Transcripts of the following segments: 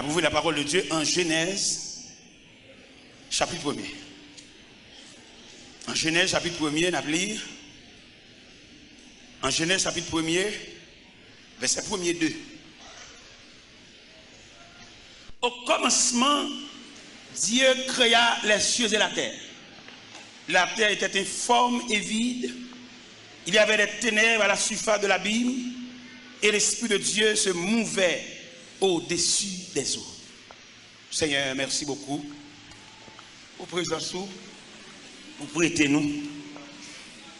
ouvrir la parole de Dieu en Genèse, chapitre 1er. En Genèse, chapitre 1er, nous lire. En Genèse, chapitre 1er, verset 1er 2. Au commencement, Dieu créa les cieux et la terre. La terre était informe et vide. Il y avait des ténèbres à la surface de l'abîme et l'Esprit de Dieu se mouvait au-dessus des eaux. Seigneur, merci beaucoup. Au présence, vous prêtez-nous.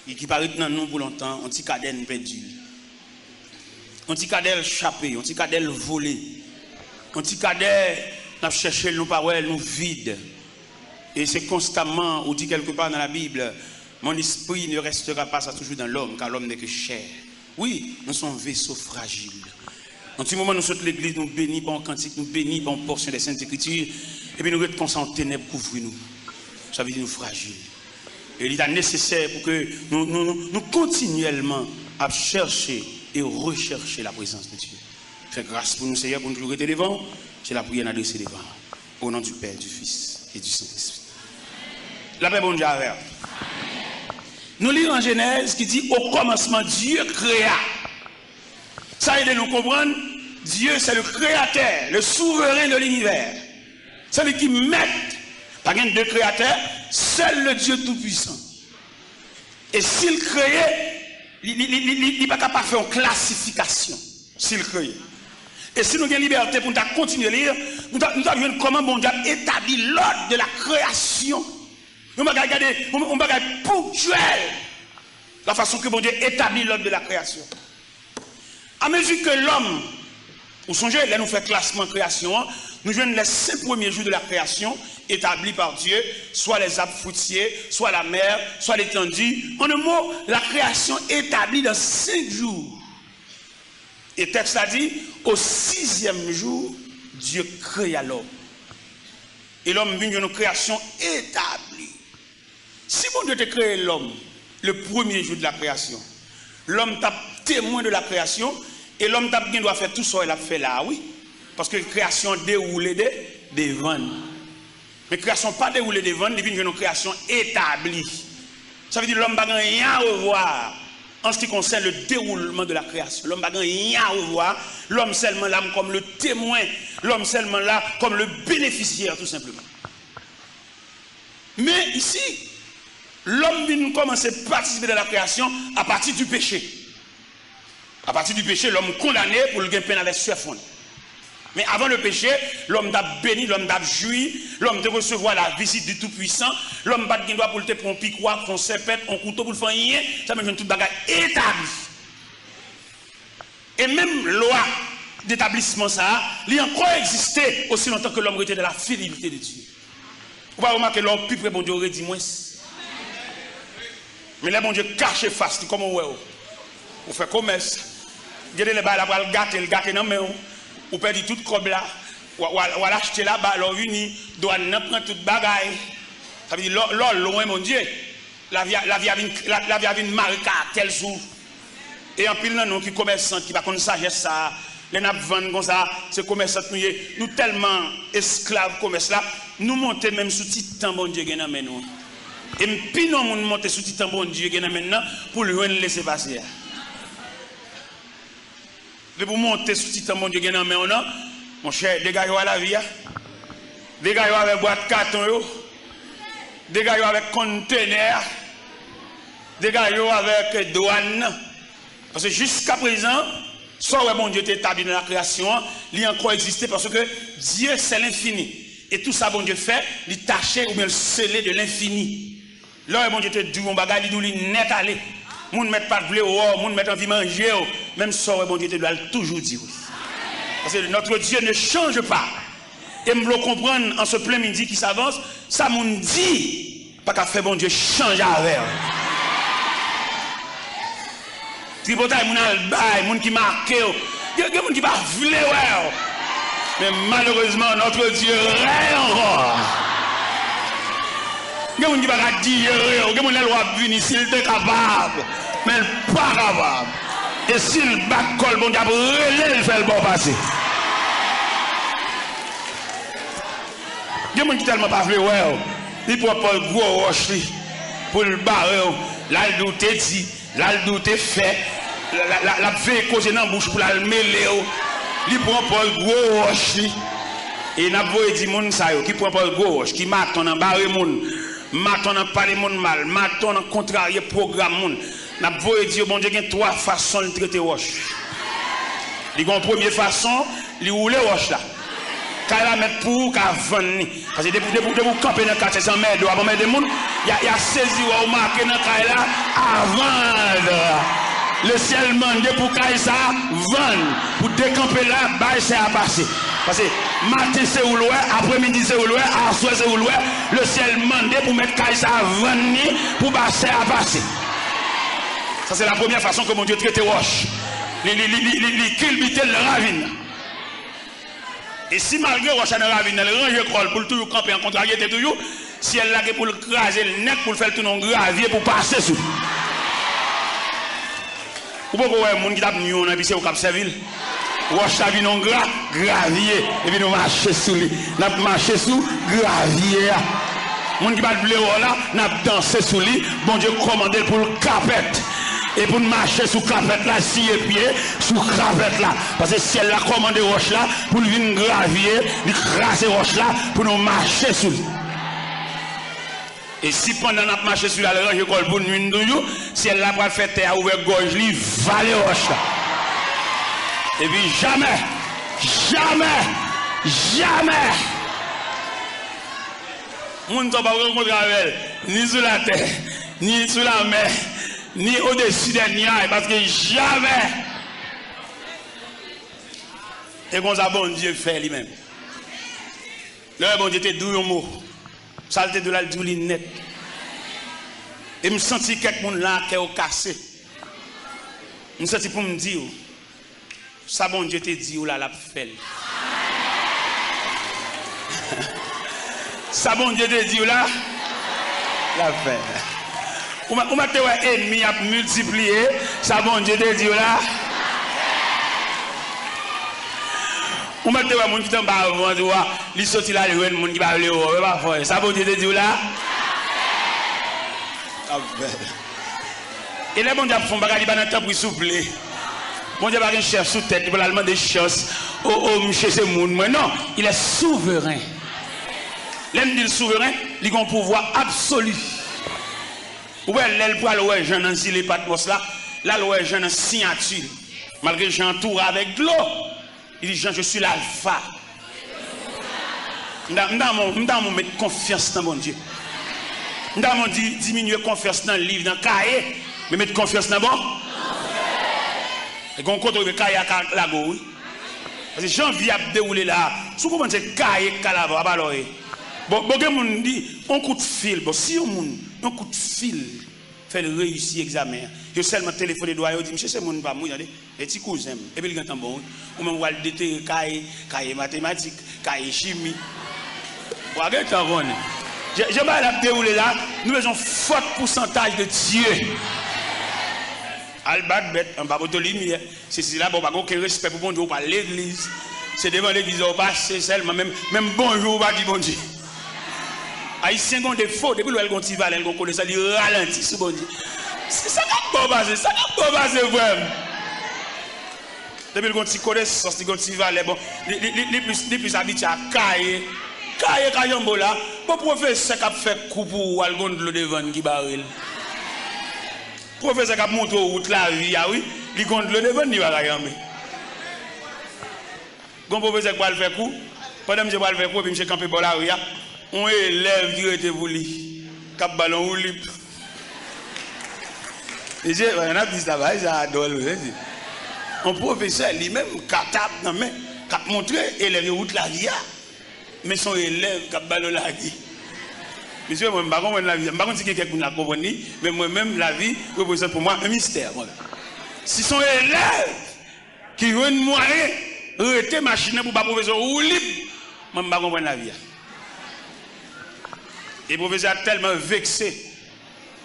Et qui paraît dans nous pour longtemps, on petit cadelle perdu. On petit cadelle échappé, on petit cadelle volé. On petit cadelle n'a cherché nos paroles, nous vides. Et c'est constamment, on dit quelque part dans la Bible, mon esprit ne restera pas ça toujours dans l'homme, car l'homme n'est que chair. Oui, nous sommes vaisseaux fragiles. En ce moment, nous sommes l'église, nous bénis par un cantique, nous bénis par une portion des Saintes Écritures, et puis nous restons en ténèbres, couvrir-nous. Ça veut dire nous fragiles. Et il est nécessaire pour que nous continuellement à chercher et rechercher la présence de Dieu. Fais grâce pour nous, Seigneur, pour nous toujours être devant. C'est la prière adressée devant. Au nom du Père, du Fils et du Saint-Esprit. La paix, bon Dieu, avec. Nous lisons en Genèse qui dit au commencement, Dieu créa. Ça aide à nous comprendre. Dieu, c'est le créateur, le souverain de l'univers. Celui qui met, pas de créateur, seul le Dieu Tout-Puissant. Et s'il créait, il n'est pas capable de faire une classification. S'il créait. Et si nous avons la liberté pour nous continuer à lire, nous avons comment bon Dieu établit l'ordre de la création. Nous allons regarder, on va regarder ponctuel la façon que bon Dieu établit l'ordre de la création. À mesure que l'homme, vous songez, là nous fait classement création, nous jouons les 5 premiers jours de la création établis par Dieu, soit les arbres fruitiers, soit la mer, soit l'étendue. En un mot, la création établie dans 5 jours. Et le texte a dit, au 6e jour, Dieu créa l'homme. Et l'homme vient d'une création établie. Si bon Dieu te crée l'homme, le premier jour de la création, l'homme t'a témoin de la création, et l'homme t'a bien doit faire tout ça, il a fait là, oui. Parce que la création déroule des vannes. Mais la création pas déroulée des vannes, il vient d'une création établie. Ça veut dire que l'homme n'a rien à revoir. En ce qui concerne le déroulement de la création, l'homme n'a rien à revoir. L'homme seulement là comme le témoin, l'homme seulement là comme le bénéficiaire, tout simplement. Mais ici, l'homme vient commencer à participer de la création à partir du péché. À partir du péché, l'homme condamné pour le gain peine avec sueur. Mais avant le péché, l'homme t'a béni, l'homme t'a joui, l'homme t'a recevoir la visite du Tout-Puissant, l'homme n'a pas de droit pour le prendre un piquois, un serpent, un couteau pour le faire rien, ça me donne toute bagarre établie. Et même loi d'établissement, ça, il a encore existé aussi longtemps que l'homme était de la fidélité de Dieu. Vous pouvez remarquer l'homme plus près, bon Dieu aurait dit moins. Mais là, bon Dieu cache face, comment vous faites commerce. Vous avez les balles, le gâter, non, mais vous perdez toute cob là, ou l'acheter là-bas, alors vous douane prend toute bagaille. Ça veut dire, loin, mon Dieu, la vie a une marque à tel jour. Et en pile, nous qui commerçants, qui va connaître sagesse ça, les nappes vendent comme ça, ces commerçants, nous tellement esclaves commerce là, nous montons même sous titan, bon Dieu, nous. Et puis nous montons sous titan, bon Dieu, maintenant, pour le laisser passer. De pour monter sous titan, mon Dieu, mon cher, dégagez à la vie, dégagez avec boîte carton, dégagez avec conteneur, dégagez avec douane. Parce que jusqu'à présent, soit bon Dieu établi dans la création, il a encore existé parce que Dieu c'est l'infini. Et tout ça, bon Dieu fait, il tâchait ou bien le scellé de l'infini. Là, bon Dieu te dit, on bagaille, il net aller. Moun met pas de blé, moun met envie de manger, même ça, bon Dieu te doit toujours dire. Parce que notre Dieu ne change pas. Et me le comprendre en ce plein midi qui s'avance, ça moun dit, pas qu'à faire bon Dieu changer avec. Tripotaille, moun albay, moun qui marque, il y a des gens qui va vouler, mais malheureusement, notre Dieu règne encore. Il y a des gens qui va dire, il y a des gens qui va venir s'il est capable, mais il n'est pas capable. Et s'il bat col, bon Dieu, il fait le bon passer. Il y a des gens qui tellement pas voulu, ouais. Il prend pas le gros roche pour le barrer. Là, le doute dit, là, le doute fait. La fait causer dans la bouche pour la mêler. Il prend pas le gros roche. Et n'a pas dit moun ça qui prend pas le gros roche, qui maton en barrer moun, maton en parler moun mal, maton en contrarier programme moun. N'a pas dit bon Dieu, il y a 3 façons de traiter roche. Il y a une première façon, il roule roche là. Quand la mettre pour qu'à vendre. Parce que depuis vous camper dans le quartier sans merde, avant de mettre des gens, il y a saisi ou marqué dans le quartier là à vendre. Le ciel mande pour qu'il ça vendre. Pour décamper là, bah c'est à passer. Parce que matin c'est où loin, après-midi c'est où loin, à soir c'est où loin, le ciel mande pour mettre qu'il ça vendre pour bah c'est à passer. Ça c'est la première façon que mon Dieu traite roche. Il culbute le ravine. Et si malgré roche dans la ravine, elle range l'école pour toujours camper en contrariété toujours, si elle l'a pour le craser le nez, pour le faire tout non gravier pour passer sous. Ou pas voir moun qui t'a venu on a pisé au Cap Serville. Roche ta vie non gravier et puis nous marcher sous lui. N'a marcher sous gravier. Moun qui pas de blé là, n'a danser sous lui. Bon Dieu commandé pour le capette. Et pour nous marcher sous capette là, si et pied, sous capette là. Parce que si elle a commandé roche là, pour venir gravier, lui craser roche là, pour nous marcher sous lui. Et si pendant notre marché sur la range école pour nous, si elle n'a pas fait terre ouvert gorge, lui va les roches là. Et puis jamais, on ne va pas rencontrer avec elle, ni sur la terre, ni sur la mer, ni au-dessus des nuages, parce que jamais. Et comme ça, bon Dieu fait lui-même. Le bon Dieu te dit un mot. Saleté de la douleur net. Et me senti quelqu'un là qui est cassé. Me senti pour me dire, ça bon Dieu te dit ou là la fait. Ça bon Dieu te dit ou là la fait. Ou m'a te ouais ennemi a multiplié, ça bon Dieu te dit ou là. Ou m'a te ouais moun qui t'en bas avant de voir, li sorti là le moun qui va aller au pas faire. Ça bon Dieu te dit ou là. Et les bon Dieu font bagage il dans temps pour souffler. Bon Dieu pas un chef sous tête, il va demander des choses. Oh monsieur c'est moun moi non, il est souverain. L'aime dit souverain, il a un pouvoir absolu. Ouais, elle pour aller jeune dans les patmos là, là le jeune signature. Malgré j'entoure avec de l'eau. Il dit Jean, je suis l'alpha. M'dam mettre confiance dans mon Dieu. M'dam diminuer confiance dans le livre, dans le cahier, mais mettre confiance dans bon. Et qu'on compte le cahier à la go. Parce que janvier a déroulé là. Si vous pensez cahier calava, alors bon, on dit un coup de fil. Bon, si un coup de fil fait le réussir l'examen, je seulement téléphoné doigt et dit monsieur c'est mon pas moi regardez les petits cousins et puis il entend bon ou même va le déterrer cahier mathématiques, cahier chimie. Regardez tant bon. Je vais la dérouler là, nous avons un fort pourcentage de Dieu. Albat bête en bas de lumière, c'est là bon pas aucun respect pour bon Dieu par l'église. C'est devant l'église au passé seulement même bonjour pas dit bon Dieu. Haïtien ont des faux depuis le gontival elle connaît ça il ralentit ce bon Dieu. C'est ça qui est basé, ça qui est basé vraiment. Depuis le gonti connaissance du gontival bon, les plus habitués à cailler là, bon professeur qui a fait coup pour algon de devant qui baril. Professeur qui a montré route la vie ah oui, il gonde le devant il va kayambe. Gon professeur qui va le faire coup, pendant monsieur va le faire coup puis monsieur camper pour la rue. On élève qui était pour lui, cap ballon ou lip. Et j'ai un dit ça va, j'adore. Un professeur lui-même capable non mais cap montrer élève route la vie mais son élève cap ballon la vie. Monsieur moi pas comprendre la vie, pas comprendre si quelqu'un la comprendre mais moi-même la vie représente pour moi un mystère moi. Si son élève qui veut une moyen arrêter machine pour pas professeur ou libre, moi pas comprendre la vie. Et le professeur a tellement vexé.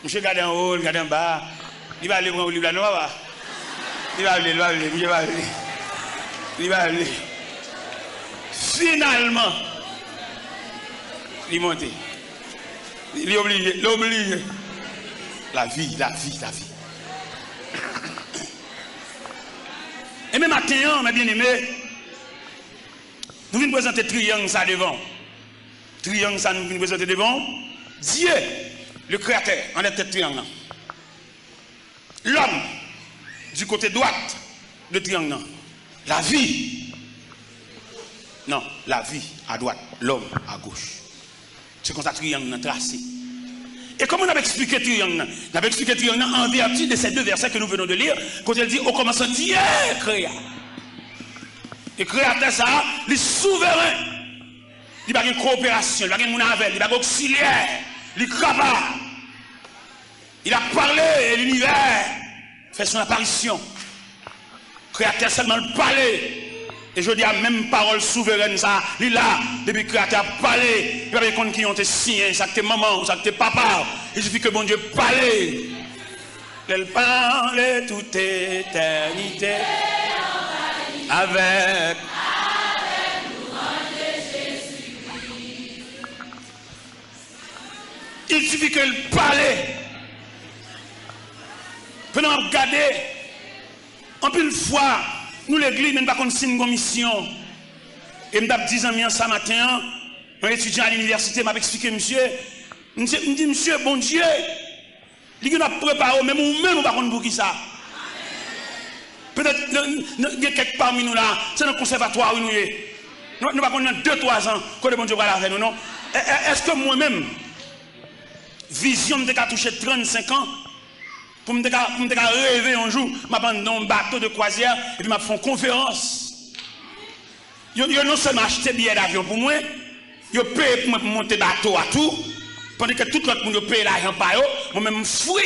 Monsieur regarde en haut, regarde en bas. Il va aller prendre le livre là, non, va. Il va aller. Finalement, Il monte. Il est obligé. L'obligé. La vie. Et même matin, mes bien-aimés, nous venons présenter triangle ça devant. Triangle ça nous venons présenter devant. Dieu, le créateur, en tête triangle. L'homme, du côté droite de triangle. La vie. Non, la vie à droite, l'homme à gauche. C'est comme ça que triangle tracé. Et comment on a expliqué triangle? On a expliqué triangle en vertu de ces deux versets que nous venons de lire, quand il dit au commencement Dieu créa. Et créateur ça, il est souverain. Il n'y a pas de coopération, il n'y a pas de monnaie, il n'y a pas d'auxiliaire, il est capable. Il a parlé et l'univers fait son apparition. Créateur seulement le parler. Et je dis à même parole souveraine ça, il est là, depuis que créateur a parlé, il n'y a pas de compte qui ont été signés, ça que tes mamans, ça que tes papas. Il suffit que bon Dieu parle. Elle parle toute éternité avec Jésus-Christ. Il suffit qu'elle parle. Pendant regarder, en plus une fois, nous l'église, même pas qu'on signe une mission. Et je me dis 10 ans ça matin, un étudiant à l'université m'a expliqué, monsieur, me dit, monsieur, bon Dieu, il a préparé, même ou même, on va pour qui ça. Peut-être, il y a quelques parmi nous là, c'est le conservatoire où nous sommes. Nous ne pouvons pas 2-3 ans, que le bon Dieu va la faire, nous, non? Est-ce que moi-même, vision de toucher 35 ans, pour me rêver un jour, je vais dans un bateau de croisière et puis je vais faire une conférence. Ils non seulement acheté billet d'avion pour moi, ils payent pour monter bateau à tout, pendant que tout le monde paye l'argent par eux, moi-même je fouille.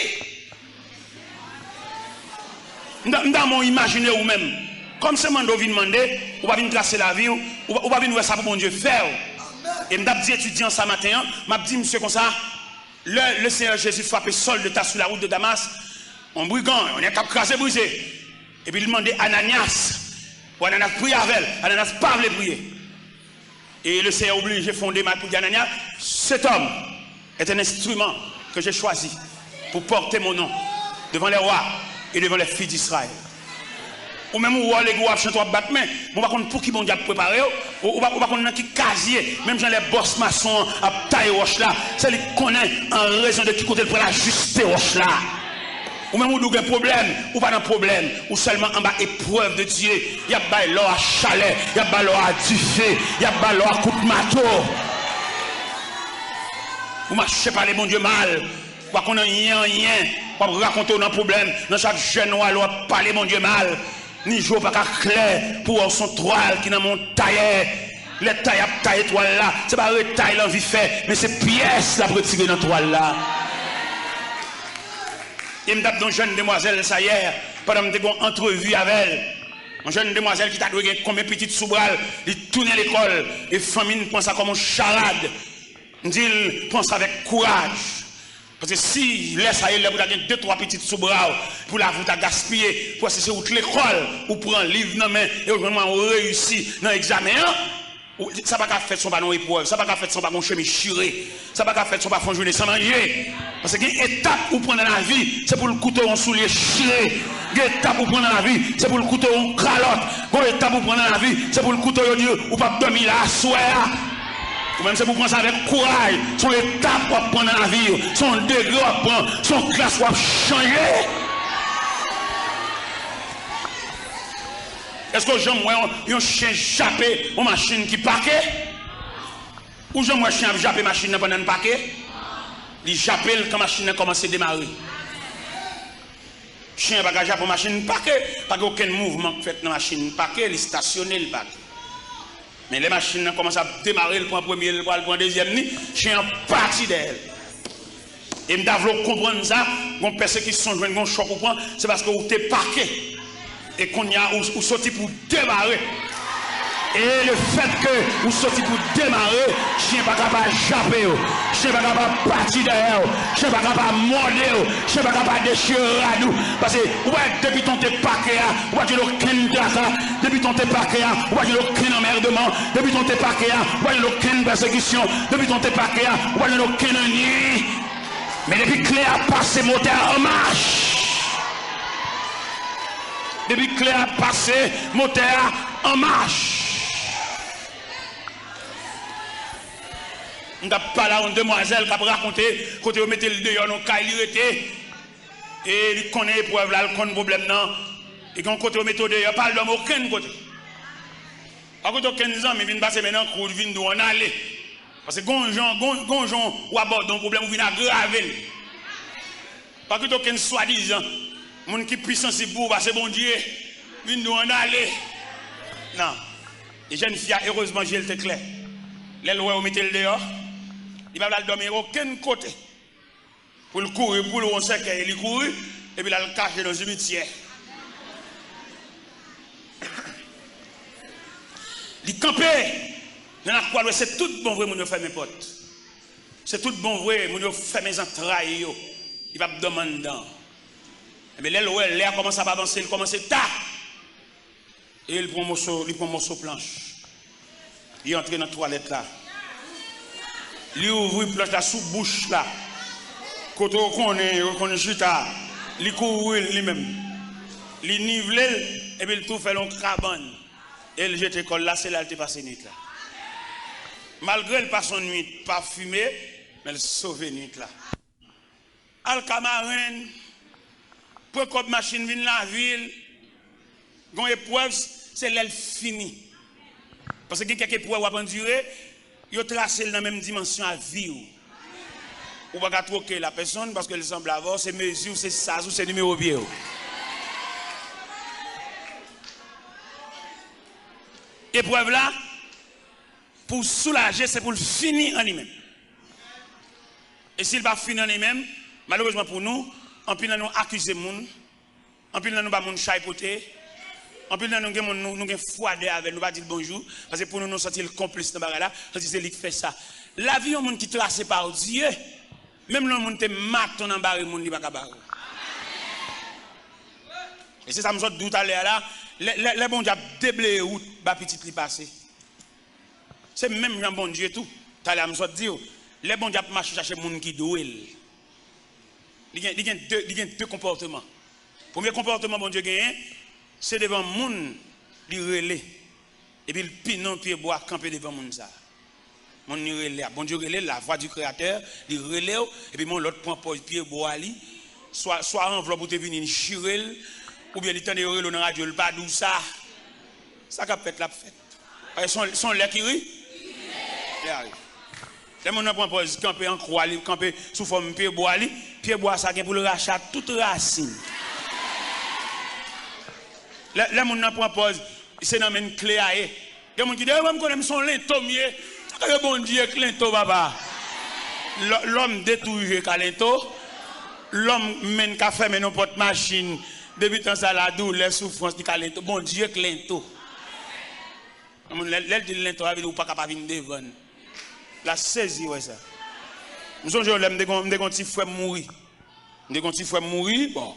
Dans mon imaginaire ou même, comme c'est mon vient demander, on va venir tracer la vie, on va venir voir ça pour mon Dieu faire. Et je dis étudiant ce matin, je dis monsieur comme ça, le Seigneur Jésus frappé sol de tas sur la route de Damas, un brigand, on est crasé, brisé. Et puis il demandait Ananias, pour Ananias prier avec elle, Ananias pas voulait prier. Et le Seigneur obligé de fonder pour dire Ananias, cet homme est un instrument que j'ai choisi pour porter mon nom devant les rois et devant les filles d'Israël. Ou même où les gars chantent à battre main, on va pour qui bon Dieu préparé, ou va qu'on qui casier, même dans les boss maçons à taille roche là, c'est lui connaît en raison de qui côté pour la juste roche là. Ou même où il y a un problème, ou pas de problème, ou seulement en bas épreuve de Dieu, il y a pas l'or à chalet, il y a pas l'or à duffé, il y a pas l'or à coup de marteau. Vous marchez par les bons Dieu mal, ou qu'on a rien, pour raconter un problème, dans chaque jeune ou alors parler mon Dieu mal. Ni jour pas clair pour son toile qui dans mon tailleur. Les tailles à tailler toile là, c'est pas retaille l'envie fait, mais c'est pièce là pour tirer dans toile là. Il me tape dans une jeune demoiselle ça hier, pendant que j'ai une entrevue avec elle. Une jeune demoiselle qui t'a donné comme une petite sous-bral, il tourne à l'école, et famille pense ça comme une charade. Il dit, pense avec courage. Parce que si laisse à elle, vous avez 2-3 petites sous-bras pour la vous gaspiller, pour c'est où l'école, ou prend un livre dans main et vraiment réussit dans l'examen, ça va pas faire son ballon épreuve, ça va pas faire son ballon chemin chiré, ça va pas faire son ballon journée sans manger. Parce qu'il y a une étape où prendre dans la vie, c'est pour le couteau en soulier chiré. Il y a une étape où prendre dans la vie, c'est pour le couteau en calotte. Il y a une étape où prendre dans la vie, c'est pour le couteau dire ou pas dormir là à soir. Ou même c'est pour prendre ça avec courage. Son étape pour prendre dans la vie, son degré pour prendre, son classe pour changer. Est-ce que j'aime un chien jappé une machine qui paquet? Ou j'aime un chien jappé machine pendant un paquet? Il jappé quand la machine a commencé à démarrer. Chien va japper une machine paquet, pas aucun mouvement fait dans la machine paquet, il est stationné le paquet. Mais les machines commencent à démarrer, le point premier, le point deuxième, le chien parti d'elle. Et je dois comprendre ça, quand personne qui sont joués, un choc au point, c'est parce que vous êtes parqué. Et qu'on y a ou sorti pour démarrer. Et le fait que vous sortez pour démarrer, chien pas capable de japper, chien pas capable de partir derrière, chien pas capable de morder, chien pas capable de déchirer à nous. Parce que, ouais, depuis ton t'es paquet, ouais, tu n'as aucun tracas, depuis ton t'es paquet, ouais, tu n'as aucun emmerdement, depuis ton t'es paquet, ouais, tu n'as aucune persécution, depuis ton t'es paquet, ouais, tu n'as aucun ennui. Mais depuis que clé a passé, moteur en marche. Depuis que clé a passé, moteur en marche. On n'a pas là une demoiselle qui a raconté, quand on mettait le dehors, on a et il connaît l'épreuve là, il connaît le problème non. Et quand on met le dehors, pas l'homme aucun côté. Par contre, aucun ans, mais il vient passer maintenant, il vient d'où on allait. Parce que gonjon ou aborde un problème, il vient aggraver. Par contre, aucun soi-disant, mon qui puissant c'est pour passer bon Dieu, il vient d'où on allait. Non. Les jeunes filles, heureusement, j'ai le clair. Les lois, on mettait le dehors. Il ne va pas dormir aucun côté. Pour le courir, pour le cercueil, il courir, et puis il le cacher dans le cimetière. Il campait. Dans la croix, c'est tout bon vrai, mon fait mes potes. C'est tout bon vrai, mon fait mes entrailles. Il va me demander. Mais là, l'air commence à avancer, il commence à tard. Et il prend un morceau planche. Il entre dans la toilette là. Il ouvre la planche là sous bouche là. Quand on est chuta, il court lui-même. Il nivelle et puis il tout fait long cabane. Et il jette l'école là, c'est là qu'il est passé nuit là. Malgré le passe nuit, pas fumé, mais il sauve nuit là. Alcamarin, pour que machine vienne la ville, une épreuve, c'est l'aile finie. Parce que quelques épreuves à endurer, ils ont tracé dans la même dimension à vivre. Ou pas troquer la personne parce qu'elle semble avoir ses mesures, ses sas ou ses numéros vieux. Épreuve là, pour soulager, c'est pour le finir en lui-même. Et s'il va finir en lui-même, malheureusement pour nous, en plus nous accuser moun, en plus nous pas moun chaipoter, en plus nous avons froidé avec nous pas dire bonjour parce que pour nous sortir le complice de là, c'est lui qui fait ça. La vie on monde qui tracé par Dieu, même le monde te maton en barre monde il pas capable. Et c'est ça me sort tout à l'heure là, les bon Dieu déblayé route ba petit li passer. C'est même Jean bon Dieu tout. Tout à l'heure me sort dire les bon Dieu marcher chercher monde qui doué. Il y a deux comportements. Premier comportement bon Dieu gagne, c'est devant monde li relé et puis le pinon pied bois camper devant monde ça. Mon relé, bon Dieu relé la voix du créateur, il relé et puis mon l'autre point pied bois li soit enveloppe pour te venir chirel ou bien il tente de relé dans radio le pas d'où ça. Ça qu'a fait la fête. Son lait qui rit. Les gens ne pas camper en croix, camper sous forme pied bois ça pour le rachat toute racine. Les gens ne pas c'est dans une clé à eux. Les gens qui disent moi connais son lento mieux. Que bon Dieu lento papa. L'homme détruit lento. L'homme mène qu'à faire nos porte machine depuis tant ça la douleur souffrance du lento. Bon Dieu lento. L'aile de lento ou pas capable venir devant. La saisie ouais ça. Nous sommes je l'aime de petit frère mourir. De petit frère mourir bon.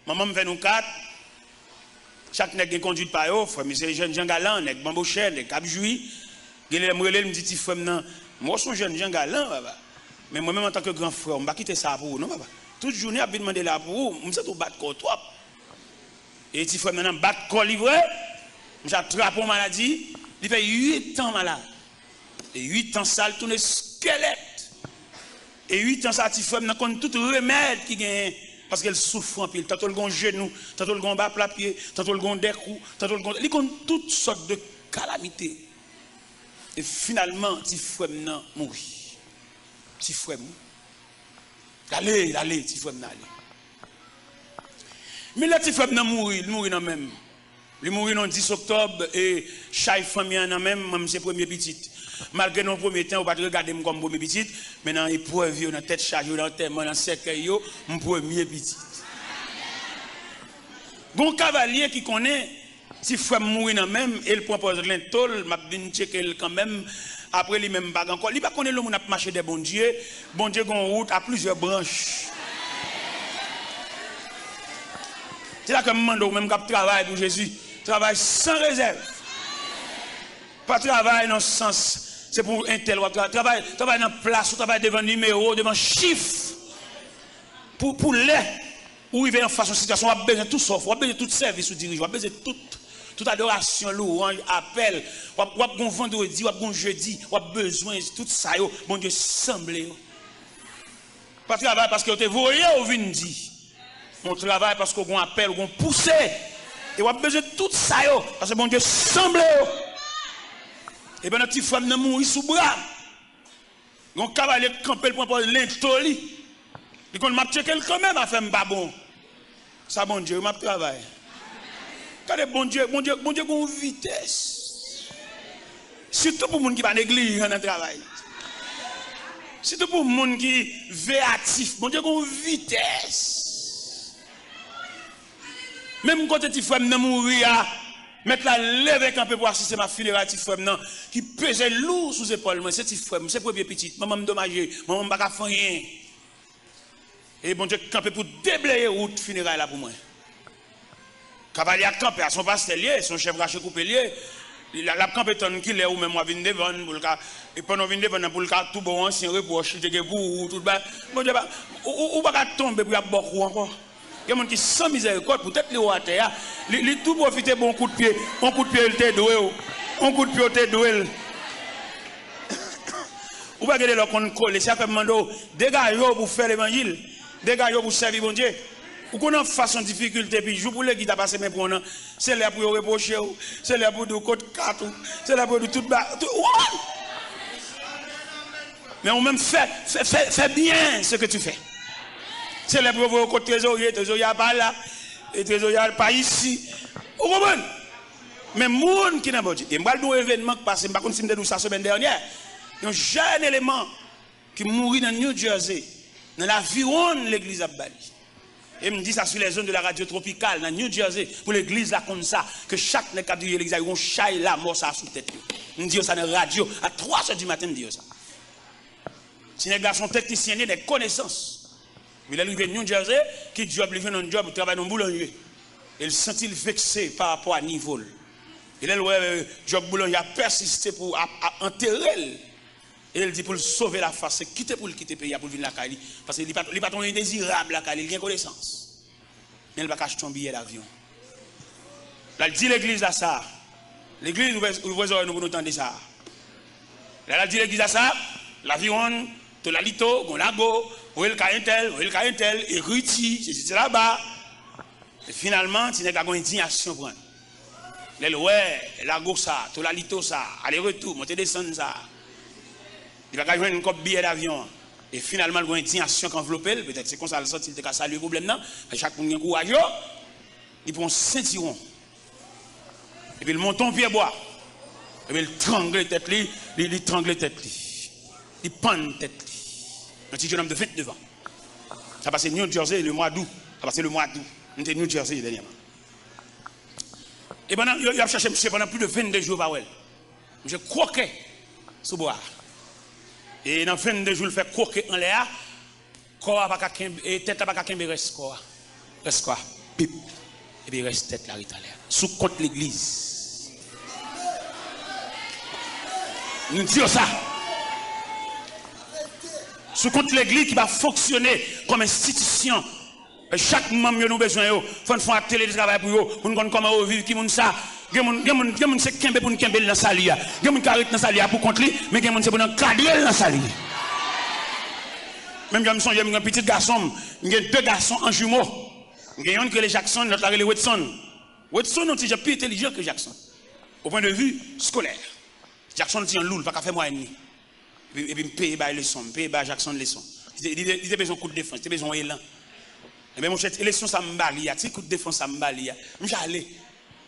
Maman me fait nous quatre. Chaque nèg conduit par eux, frère, mais c'est jeune Jean Galant, nèg Bamboucher, nèg Capjoui. Il me dit petit frère non, moi son jeune Jean Galant papa. Mais moi même en tant que grand frère, on va quitter ça pour vous non papa. Toute journée a demander là pour vous, on s'est battre corps toi. Et petit frère maintenant battre corps livré. On attrape une maladie, il fait 8 ans malade. Et 8 ans ça, il tourne squelette. Et 8 ans ça, il fait tout remède qui gagne. Parce qu'elle souffre en pile. Tantôt le gon genou, tantôt le gon bas plat pied, tantôt le gon décou, tantôt le gon. Il y a toutes sortes de calamités. Et finalement, petit frère n'a mouru. Petit frère mou. Allez, petit frère n'a allé. Mais le petit frère n'a mouru, il mourut dans même. Il mourut le 10 octobre et chaque famille en a même ses premiers petits. Malgré nos premiers temps, on va pas regarder comme premier petit, mais dans l'épreuve, dans tête chargée, dans terre, dans cercueil, mon premier petit. Bon cavalier qui connaît, Si frère mourir même, il propose l'intol, m'a vinn checker quand même. Après, lui même pas encore. Il pas connaît le monde a marché des bon Dieu gon route à plusieurs branches. C'est là que je demande même qui travaille pour Jésus, travaille sans réserve. Pas travail dans le sens, c'est pour un tel travail dans place, travail devant numéro, devant chiffre. Pour les où il vient en face de situation, on a besoin de tout sauf, on a besoin de tout service ou dirigeant, on a besoin de toute adoration, louange, appel, on a besoin de vendredi, on a besoin de jeudi, on a besoin de tout ça, bon Dieu, semblé. Pas travail parce que vous voyez ou vient dire. On travaille parce qu'on a un appel, on a poussé. Et on a besoin de tout ça, parce que bon Dieu, semblé. Et bien notre petit frère n'a mouru sous bras. On cavalier camper pour l'intoli. Et qu'on m'a checké quand même à faire un bon. Ça bon Dieu, m'a travail. Quand bon Dieu, une vitesse. Surtout pour les gens qui ne négligent dans le travail. Surtout pour les gens qui véatifs. Bon Dieu, une vitesse. Même quand petit frère n'a mouru, mettre la lèvre un peu pour assister ma fille petit frère qui pesait lourd sous épaules. Moi, c'est petit frère, c'est premier petit. Maman me dommagé, maman me pas faire rien. Et bon Dieu, camper pour déblayer route funéraire là pour moi. Cavalier a campé à son pasteur, son chef raché coupé lié. La campétonne qui l'est ou même moi vinn devant pour le cas et pendant vinn devant pour le cas tout bon ancien reproche de pour tout bas. Bon Dieu, ou pas tomber pour beaucoup encore. Il y a des gens qui sans miséricorde peut-être les à terre, les tout profiter bon coup de pied, un coup de pied il te doué, un coup de pied il te doué. Ou pas regarder leur compte coller, c'est après mando dégagez pour faire l'évangile. Dégagez pour servir bon Dieu. Ou qu'on a façon difficulté puis jour pour les qui t'a passé mais pour c'est là pour reprocher, c'est là pour de côté 4, c'est là pour de tout bas. Mais on même fait bien ce que tu fais. C'est là pour voir côté trésorier pas là et trésorier pas ici. Vous comprenez? Mais monde qui n'a pas dit. Et moi le événement qui passe, par contre si me dit ça semaine dernière, un jeune élément qui mourit dans New Jersey. Dans l'aviron de l'église à Bali. Et me dit ça sur les zones de la radio tropicale, dans New Jersey, pour l'église là comme ça, que chaque cadre de l'église a un chaille là, mort ça sous tête. Me dit ça dans la radio, à 3h du matin, me dit ça. C'est un garçon technicien, des connaissances. Il est arrivé à New Jersey, qui job, il vient dans un job, il travaille dans un boulanger. Il se sentit vexé par rapport à niveau. Il est le job boulanger a persisté pour enterrer. Et il dit pour le sauver la face, c'est quitter pour le quitter le pays, pour venir la Cali. Parce qu'il n'est pas indésirable la Cali, il a connaissance. Mais il va acheter un billet d'avion. Là, il dit l'église à ça. L'église, vous entendez ça. Là, il dit l'église à ça. L'avion, tout la lito, bon lago, où est le caïntel, et Ruti, c'est là-bas. Et finalement, tu n'as pas une indignation pour elle. Ouais, lago ça, tout la lito ça, aller-retour, monter descendre ça. Il va jouer une copie billet d'avion. Et finalement, il y a une indignation qui enveloppe. Peut-être c'est comme ça, il a salué le problème. Chaque monde a un courage. Il prend un ceinturon. Et puis il monte en pied bois. Et puis il trangle tête. Il trangle tête. Il pend tête. Un petit jeune homme de 29 ans. Ça a passé New Jersey le mois d'août. Ça a passé le mois d'août. On était New Jersey dernièrement. Et pendant, il a cherché monsieur pendant plus de 22 jours par elle. Je croquais sous bois. Et dans 22 jours, il fait croquer en l'air. Corps pas et tête pas qu'à reste quoi. Reste quoi? Pip. Et puis reste tête là en l'air. Sous contre l'église. Nous disons ça. Sous contre l'église qui va fonctionner comme institution. Chaque membre nous besoin yo, faut faire un télétravail pour yo, pour nous connaître comment vivre qui moun ça. Gen c'est kembe pour nous kembe dans salia. Gen moun carré dans salia pour contre lui, mais gen c'est pour nous cadrer dans salia. Même j'aime songe un petit garçon, j'ai deux garçons en jumeaux. Gen un que les Jackson, l'autre la Watson. Watson est plus intelligent que Jackson au point de vue scolaire. Jackson est un loul, pas qu'à faire moi et demi. Et puis payer ba leçon, payer ba Jackson leçon. Il a besoin de coup de défense, il a besoin d'élan. Et bien mon cher, élection ça m'balie, il y a petit coup de défense ça m'balie.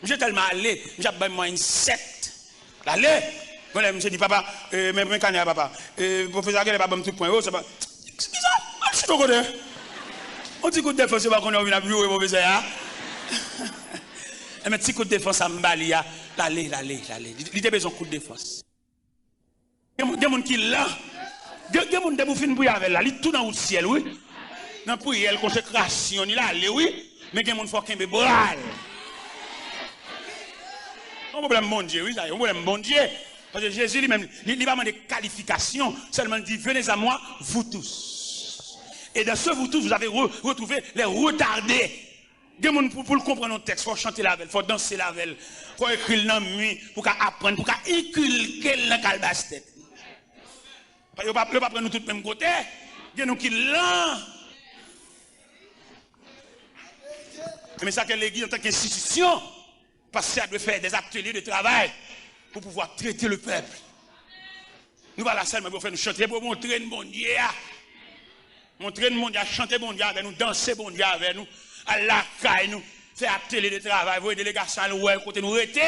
J'ai tellement allé, j'ai pas moi une 7. Allez, voilà, monsieur dit papa, mais quand papa, professeur quel est pas bon tout point, c'est pas. C'est bizarre, je suis trop content. On dit coup de défense c'est pas qu'on a envie de jouer professeur. Et petit coup de défense à Mbalia, l'allez. Il a besoin de coup de défense. Il y a des gens qui là, il y a des gens qui fin pour avec là, il tout dans le ciel, oui. Dans prière, consécration, il a oui, mais il y a des gens qui font bral. Un problème bon Dieu, oui, un problème bon Dieu. Parce que Jésus lui-même, il va demander des qualifications, seulement il dit, venez à moi, vous tous. Et dans ce vous tous, vous avez retrouvé les retardés. Des gens pour comprendre notre texte, il faut chanter la veille, il faut danser la veille, il faut écrire dans la nuit, pour apprendre, pour inculquer dans la calebasse tête. Parce que ne pas prendre nous tous même côté. Il y a nous qui l'ont. Mais ça que l'église en tant qu'institution, parce que ça doit faire des ateliers de travail pour pouvoir traiter le peuple. Nous voilà seulement pour faire nous chanter, pour montrer le bon Dieu. Montrer le bon Dieu, chanter bon Dieu avec nous, danser bon Dieu avec nous, à la caille nous, faire atelier de travail, voir des délégations à nous, côté nous rester.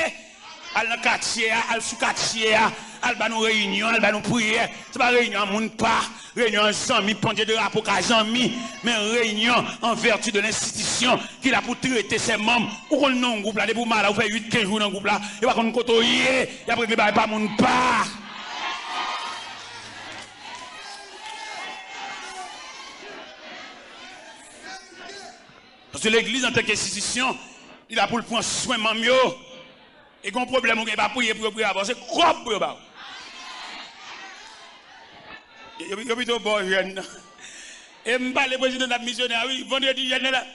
Al dans quartier, al sous quartier, al ba nous réunion, al ba nous prière. C'est pas réunion moun pas, réunion amis, pendant de rapport à amis, mais réunion en vertu de l'institution qui a pour traiter ses membres. Ou qu'on non groupe là, depuis mal, ou fait 8-15 jours dans le groupe là, et pas qu'on côtoyer, et après que pas moun pas. Parce que l'église en tant qu'institution, il a pour le prendre soin de mieux. Et qu'on problème, on ne peut pas prier pour avancer, c'est quoi pour eux? Il y a plutôt bon jeune. Et je parle le président de la missionnaire, oui, vendredi jeune là.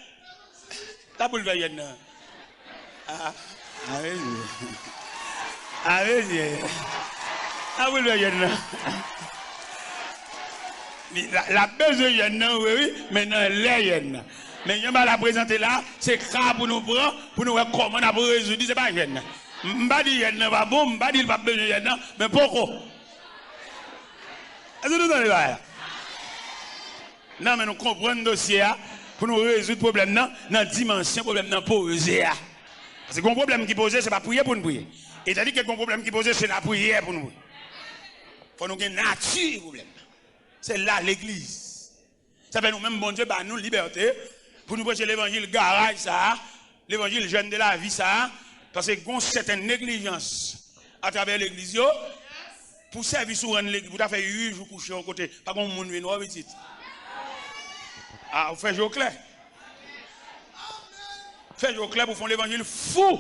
T'as pour le faire jeune. Ah oui. Ah oui. Ah pour le faire jeune. La besoin jeune, oui, maintenant les jeunes. Mais je vais la présenter là, c'est grave pour nous prendre, pour nous voir comment on a résoudre, c'est pas jeune. M'ba dit yen pas bon, m'ba dit pas besoin yen mais pourquoi? Est-ce que nous allons là? Non mais nous comprenons le dossier pour nous résoudre le problème dans la dimension problème dans poser. Parce que le problème qui pose c'est pas prier pour nous prier. Et c'est-à-dire que le problème qui pose c'est la prière pour nous. Pour nous gagner nature problème. C'est là l'église. Ça fait nous même bon Dieu bah nous liberté pour nous prêcher l'évangile garage ça, l'évangile jeune de la vie ça. Parce qu'il y a une certaine négligence à travers l'église. Pour servir sur l'église, vous avez fait 8 jours coucher à côté. Pas comme mon monde noir petit. Ah, vous faites jour clair. Faites jour clair pour faire l'évangile fou.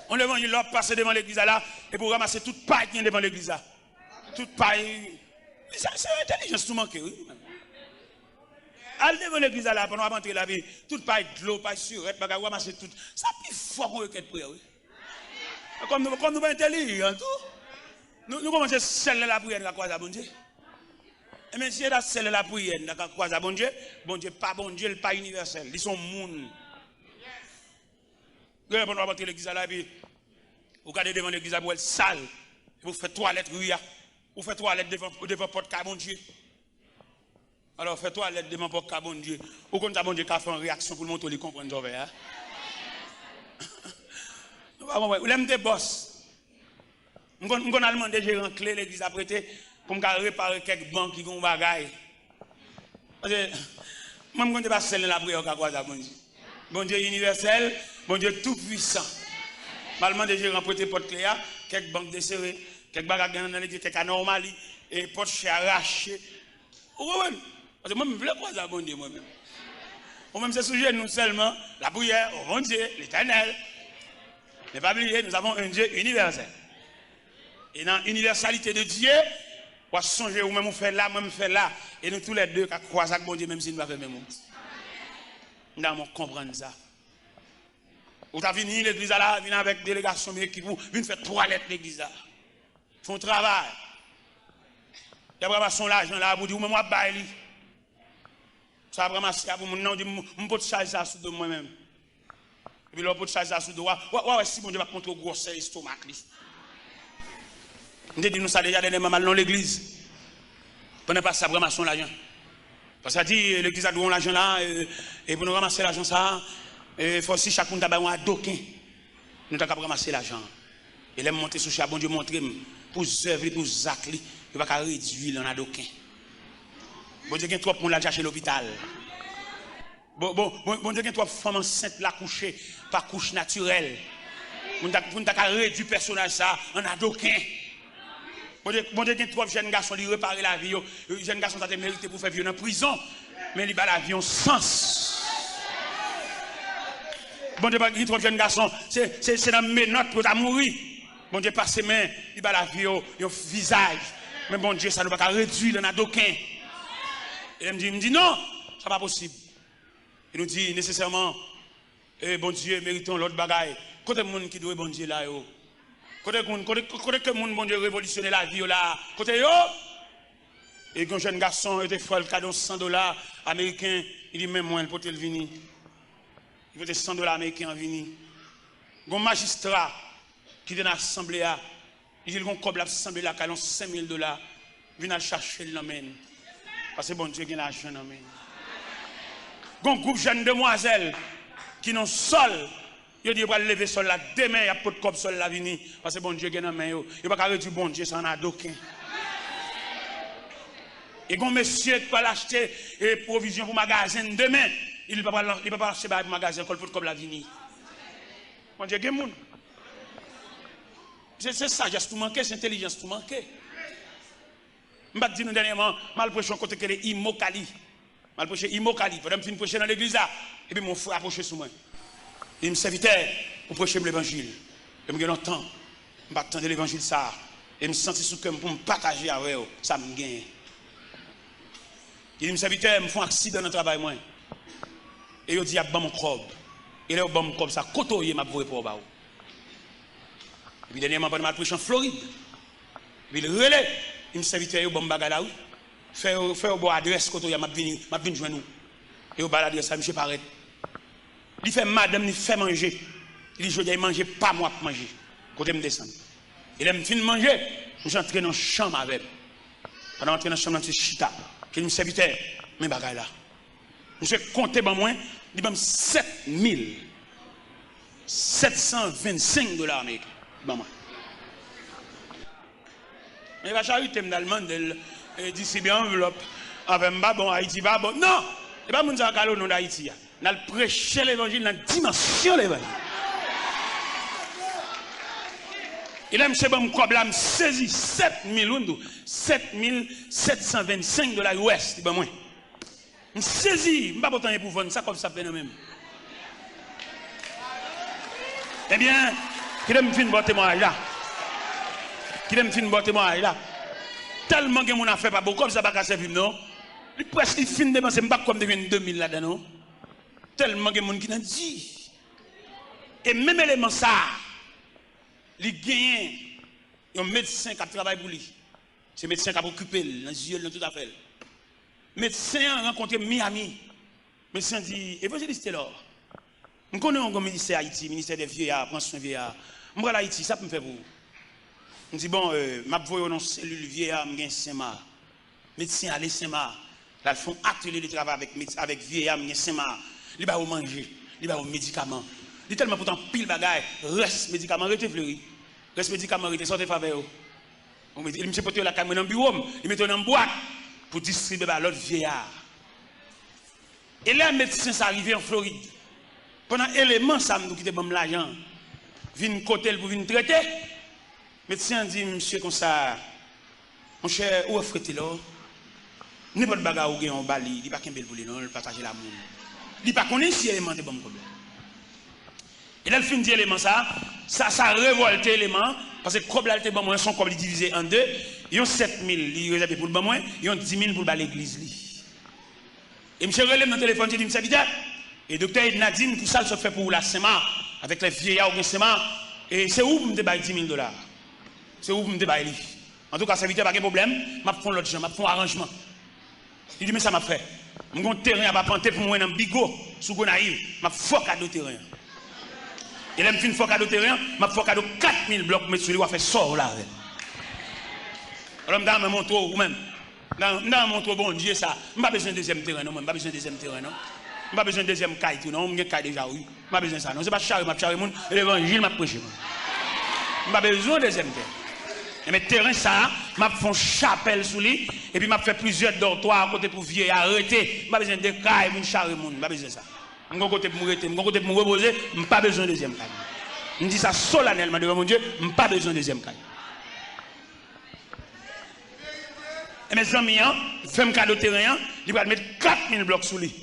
On l'évangile là, passer devant l'église là, et pour ramasser toute paille qui est devant l'église là. Toute paille. C'est intelligence tout manqué, oui. Al devant l'église là, pendant qu'on entrer la vie, toute paille de l'eau, paille surette, bagarre, ramasser tout. Ça plus fort qu'on requête prière, oui. Comme nous sommes intelligents, tout. Nous commençons à sceller la prière dans la croix à bon Dieu. Et même si on a scellé la prière dans la croix à bon Dieu, pas bon Dieu, pas universel. Ils sont moun. Pendant qu'on entrer l'église là, puis vous regardez devant l'église, vous êtes sale. Vous faites toilette, vous faites toilette devant porte bon Dieu. Alors, fais-toi l'aide de mon porte bon Dieu. Ou quand bon Dieu qui a fait une réaction pour le montrer, il comprend ça. Vous l'aimez des boss. Je vais demander de gérer clé l'église à prêter pour me réparer quelques banques qui ont des bagailles. Parce que moi, je ne vais pas sceller la prière à quoi ça, bon Dieu. Bon Dieu universel, bon Dieu tout puissant. Je vais demander de gérer prêter porte clé, quelques banques desserrées, quelques bagages dans l'église, quelques anomalies, et porte chez arraché. Vous comprenez? Parce que moi, je ne veux pas ça, bon Dieu, moi-même. Moi-même, c'est sujet, nous seulement, la prière, au bon Dieu, l'éternel. Ne pas oublier, nous avons un Dieu universel. Et dans l'universalité de Dieu, on va songer, ou même on fait là, moi, je fais là. Et nous tous les deux, qui croisent avec bon Dieu, même si nous ne faisons pas même chose. Nous devons comprendre ça. Vous avez venu l'église là, venez avec délégation, mais qui vous, venez faire toilette l'église là. Font travail. Il y a vraiment son l'argent là, vous dites, moi, je baille. Ça va ramasser pour mon nom, je peux charger ça sous de moi-même. Et puis là, je peux charger ça sous de moi. Ouais, si mon Dieu va contre gros estomac. Je dis nous ça déjà dernièrement mal dans l'église. Pendant pas ça, ramasser l'argent. Parce que dit, l'église a donné l'argent là, et pour nous ramasser l'argent ça, il faut aussi chacun d'avoir un doquin. Nous avons ramasser l'argent. Et là, monter sur chaque bon Dieu, montrer pour œuvrer, pour zacler, il va réduire dans un doquin. Bon Dieu, il y a trop de monde là chez l'hôpital. Bon Dieu, il y a 3 femmes enceintes la coucher par couche naturelle. Vous n'avez réduit le personnage ça en adoquin. Bon Dieu, il y a 3 jeunes garçons qui réparent la vie. Les jeunes garçons ont mérité pour faire vivre en prison. Mais ils ont la vie en sens. Bon Dieu, il y a 3 jeunes garçons, c'est dans mes notes pour mourir. Bon Dieu, par ses mains, il a la vie au visage. Mais bon Dieu, ça ne va pas réduire dans adoquin. Et il me dit non, ça n'est pas possible. Il nous dit nécessairement, bon Dieu, méritons l'autre bagaille. Côté le monde qui doit bon Dieu là, côté que le monde bon Dieu révolutionner la vie là, côté yo. Et quand un jeune garçon était fait le cadeau $100 américains, il dit même moi, il peut le venir. Il veut $100 américains en venir. Un magistrat qui est dans l'assemblée, il dit qu'on coble l'assemblée là, qui a $5,000, vient chercher l'amène. Parce que bon Dieu, il a l'argent l'amène. Un groupe de jeunes demoiselles qui n'ont sol, ils disent qu'ils vont lever sol là, demain, il y a pas de cop sol là, venir. Parce que bon Dieu, il a l'argent. Il ne va pas réduire bon Dieu, ça en a d'aucun. Et quand monsieur qui va l'acheter provision pour le magasin demain, il ne peut pas acheter pour le magasin comme la venir. Bon Dieu, il y a des gens. C'est sagesse tout manqué, c'est intelligence tout manqué. Je vais dire dernièrement, mal prêché côté que les Imokali. Mal prêché Imokali. Pendant que je prêcher dans l'église là, et puis mon frère a prêché sur moi. Il me servitait pour prêcher l'évangile. Et je me longtemps, je attendre l'évangile ça. Et je me sentis sous cœur pour me partager avec eux. Ça me gagne. Il me servitait, me font un accident dans le travail moi. Et il dit à mon crobe. Et là, mon crobe ça côtoyer ma voix pour bas. Et puis dernièrement, pendant que je prêché en Floride. Et puis il relève. Il me servitait au bon bagala. Faire au bon adresse quand il m'a venu joindre nous. Et au bas l'adresse ça, monsieur paraît. Il fait madame, il fait manger. Il dit je dois manger pas moi pour manger. Quand il me descend. Et là me fin manger, je suis entré dans la chambre avec. Pendant entrer dans la chambre dans chita, qu'il me servitait mes bagages là. Je suis compté ben moi, il m'a $7,725 américains. Ben moi. Mais il va chariter dans le monde, il dit c'est bien enveloppe. Avec moi, bon, Haïti va bon. Non! Ce n'est pas mon zakalo non d'Haïti. On a prêché l'évangile dans la dimension de l'évangile. Et là, M. Bamkobla me saisit $7,725 US. Ben moi. Je saisis, je ne sais pas pourtant pour vendre ça comme ça fait même. Eh bien, qui aime fin bon témoignage là? Qui aime fin bon témoignage là? Tellement que mon affaire pas beaucoup comme ça pas servir non. Il presque fin dépenser pas comme devient 2000 là dedans. Tellement que mon qui n'a dit. Et même élément ça, il gagne un médecin qui travaille pour lui. C'est médecin qui a occupé dans les yeux dans tout à fait. Médecin a rencontré Miami. Médecin dit évangéliste là. On connaît un ministère Haïti, ministère des vieillards, prend soin des vieillards. Moi là Haïti, ça peut me faire pour. On dit bon, m'a voyé dans cellule vieillard, m'gain Saint-Mar. Médecin aller Saint-Mar. Là ils font atelier de travail avec vieillard, m'gain Saint-Mar. Il va au manger, il va au médicament. Il tellement pourtant pile bagaille, reste médicament rete fleuri. Reste médicament rete sortez faveur. Il me porter la caméra dans bureau, il met dans boîte pour distribuer à l'autre vieillard. Et là médecin ça arrivé en Floride. Pendant élément ça me qui te bon l'argent. Vinn côté pour venir traiter. Médecin dit monsieur comme ça mon cher où est-ce là n'importe bagarre ou gain en bali, il pas qu'un bel voler non, il partager l'amour. Il pas connaît si élément de bon problème. Et là, le fin d'élément ça révolte l'élément, parce que comme là, son comme divisé en deux, ils ont 7,000, ils réservent pour le bon moins, ils ont 10,000 pour l'église. Et M. relève dans le téléphone, il dit, M. Vita, et docteur Nadine, tout ça, se fait pour la SEMA, avec les vieillards ou SEMA, et c'est où vous me débaillez $10,000? C'est où vous me débaillez? En tout cas, ça Vita, pas de problème, je vais prendre l'autre gens, je vais prendre un arrangement. Il dit, mais ça m'a fait. Je vais terrain à planter pour moi dans Bigo, sous Gonaïve, je vais faire cadeau terrain. Et là, je fais une fois cadeau terrain, je fais cadeau 4,000 blocs, mais celui-là, fait sort là. Alors, je vais montrer ou même. Dans mon trop bon Dieu, ça. Je n'ai pas besoin de deuxième terrain, non. Je n'ai pas besoin de deuxième terrain, non. Je n'ai pas besoin de deuxième caille, non. Je n'ai pas déjà, oui. Je n'ai pas besoin de ça. Non, ce n'est pas charré, je charré, l'évangile, je prêche. Je n'ai pas besoin de deuxième terrain. Mais terrain ça, m'a fait une chapelle sous lui et puis m'a fait plusieurs dortoirs à côté pour vieux arrêter. Pas besoin de caille pour charrer monde, pas besoin de ça. Mon côté pour m'arrêter, mon côté pour me reposer, pas besoin de deuxième caille. Je dis ça solennellement devant mon Dieu, pas besoin de deuxième caille. Et mes amis, fais un cadeau terrain, il va mettre 4000 blocs sous lui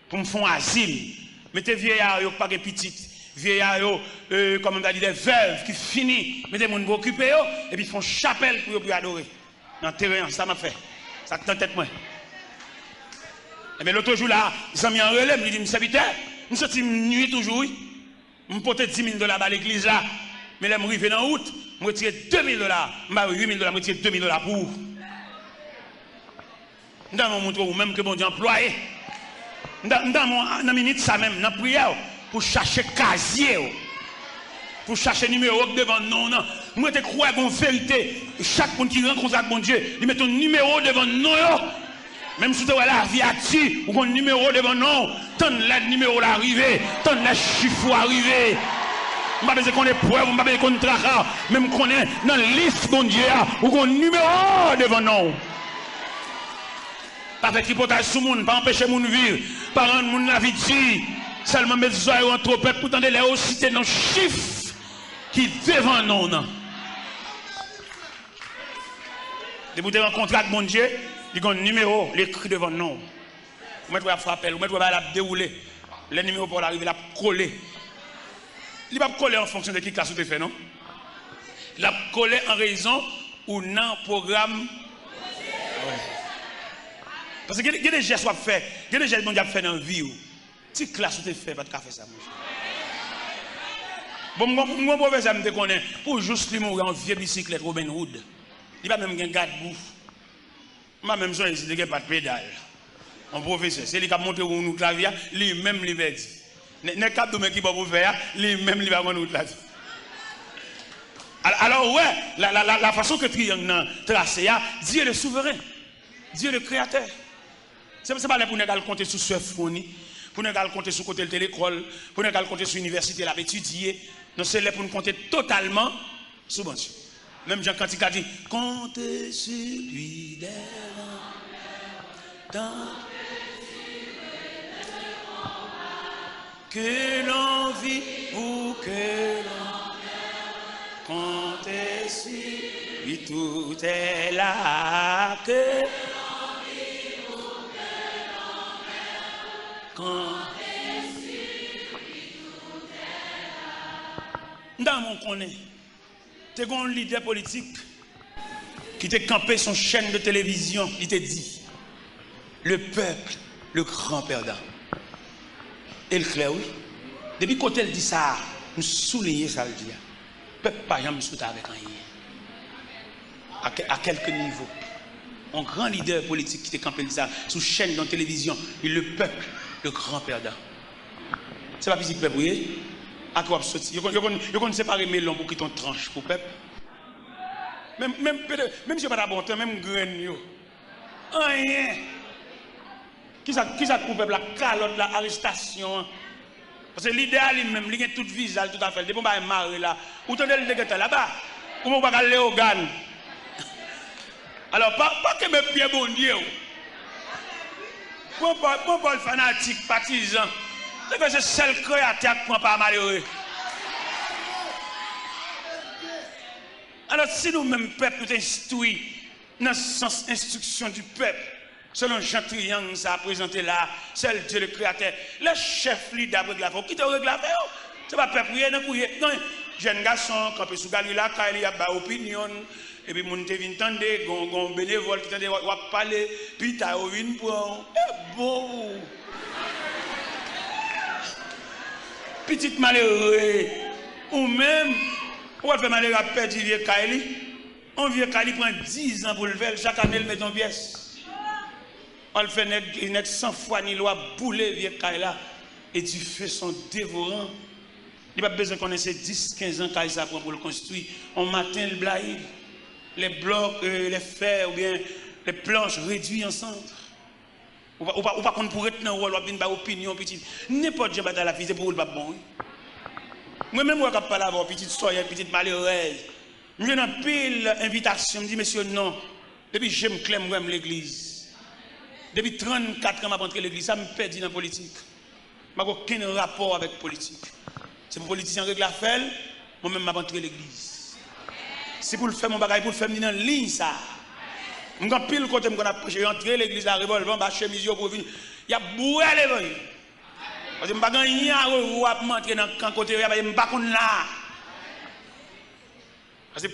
pour me faire un asile. Mettez vieillard, pas de petite. Vieillard, comme on a dit, des veuves qui finissent, mettez mon pour occuper, et puis ils font chapelle pour adorer. Dans le terrain, ça m'a fait. Ça tente tête moi. Et bien l'autre jour là, ils ont mis en relais, ils disent, serviteur, nous sommes nuit toujours, je porte $10 000 à l'église là, mais là, je suis arrivé dans août, je retire $2 000, je $8 000, je retire $2 000 pour vous. Dans mon montre ou même que bon Dieu employé. Dans mon minute ça même, dans la prière, pour chercher casier, pour chercher numéro devant non. Moi je crois qu'on vérité. Chaque monde qui rencontre avec mon Dieu, il met ton numéro devant non. Même si tu as la vie à tu, ou un numéro devant non, tant le numéro l'arrivée, tant le chiffre arrivé. Je ne sais pas qu'on est preuve, je ne sais pas qu'on est traquant, même qu'on est dans la liste mon Dieu, ou un numéro devant non. Pas faire tripotage sur le monde, pas empêcher le monde de vivre, pas rendre le monde la vie de seulement mettre les oreilles entre peuple pour tenter les citer dans chiffres qui devant nous. De vous rencontrer avec mon Dieu, il y a un numéro, l'écrit devant nous. Vous mettez à frapper, vous mettez à dérouler. Le numéro pour l'arriver, il a collé. Il va coller en fonction de qui classe vous fait, non? Il a collé en raison ou non programme. Parce que il y a des gestes à faire, il y a des gestes que vous fait dans la vie. Si classe vous fait, pas de café ça. Bon, mon professeur me connaît pour juste lui mourir en vieille bicyclette Robin Hood. Il va même un garde-bouffe. Ma même chose, il n'y a pas de pédale. Mon professeur, c'est lui qui a monté au nous clavier, lui-même lui va dire. N'est pas de qui va vous faire, lui-même lui va nous clavier. Alors ouais, la façon que triangle tracé, Dieu est le souverain, Dieu est le créateur. C'est pas là pour nous compter sur ce fourni, pour nous compter sur côté de l'école, pour nous compter sur l'université, la étudier. Non, c'est là pour nous compter totalement sur bon Dieu. Même Jean Cantique a dit, comptez sur lui que l'on vit ou que l'on comptez sur lui, tout est là que l'on vit ou que l'on comptez sur lui, tout est là. Dans mon connaît. Tu as un leader politique qui t'a campé son chaîne de télévision, il t'a dit le peuple, le grand perdant. Et le clair, oui. Depuis quand elle dit ça, nous soulignons ça, le dit. Le peuple pas jamais souhaité avec rien. À quelques niveaux. Un grand leader politique qui t'a campé ça, sous chaîne de télévision, et le peuple, le grand perdant. C'est pas physique, peuple, oui. À quoi sortir? Vous connaissez séparer melon pour qu'ils t'ont tranche pour peuple. Même si je pas d'abord, même graine. Rien. Qui ça pour peuple la calotte, la arrestation? Parce que l'idéal même, il y a tout visage, tout à fait. Depuis qu'on va marrer là, ou t'en le dégueulasse là-bas, ou on va aller au GAN. Alors, pas que mes pieds bon Dieu. Pas le fanatique, partisan. C'est seul créateur qui ne prend pas malheureux. Alors, si nous-mêmes, peuple, nous instruisons dans le sens instruction du peuple, selon Jean Triangle, ça a présenté là, seul Dieu le créateur, le chef leader de la qui te règle la faire, c'est pas peuple, non, jeune garçon, quand il sous Galila, quand il y a une opinion, et puis mon te vient tendre, gon bénévole qui tende va parler, puis t'as une pour bon. Petite malheureux, ou même, on va faire malheureux à perdre vieux Kaili. Un vieux Kaili prend 10 ans pour le faire, chaque année il met en pièce. On le fait net 100 fois ni loi bouler vieux Kaili et du feu sont dévorants. Il n'y a pas besoin qu'on ait 10-15 ans Kaili ça pour le construire. On matin le blaye, les blocs, les fers ou bien les planches réduits ensemble. Ou pas qu'on pourrait être dans le rôle, ou bien opinion petite. N'importe quoi dans la vie, c'est pour le pas bon. Moi-même, je ne parle pas petite soeur, petite malheureuse. Je suis dans pile invitation, je dis, monsieur, non. Depuis que j'aime clair, moi, l'église. Depuis 34 ans, je rentré l'église, ça me perdit dans la politique. Je n'ai aucun rapport avec la politique. C'est pour les politiciens régler l'affaire, moi-même, je rentré l'église. C'est pour le faire mon bagage, pour le faire dans la ligne, ça. Je suis pile côté, je suis rentré l'église, la revolver, je suis chemise pour venir. Il y a boué l'évangile. Parce que je ne suis pas rentrer dans le côté, je ne suis pas là. Parce que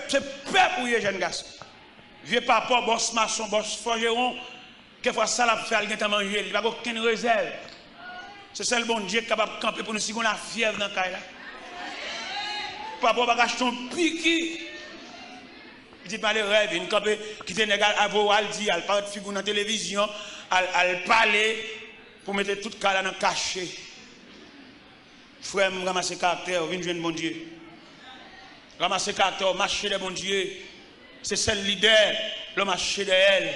c'est peuple pour les jeunes garçons. Vieux papa, boss maçon, boss forgeron, quelquefois ça l'a fait, il a manger, il n'y a aucune réserve. C'est ça le bon Dieu qui est capable de camper pour nous si on a fièvre dans le cas là. Papa va acheter un piqui. Il dit, mal rêve, il campe, qui te négal à vous, il dit, il parle de figure dans la télévision, il parle pour mettre tout le cas là dans le cachet. Frère, je ramasse le caractère, viens jouer bon Dieu. Ramasser le caractère, marcher de bon Dieu. C'est celle leader, le marché de elle.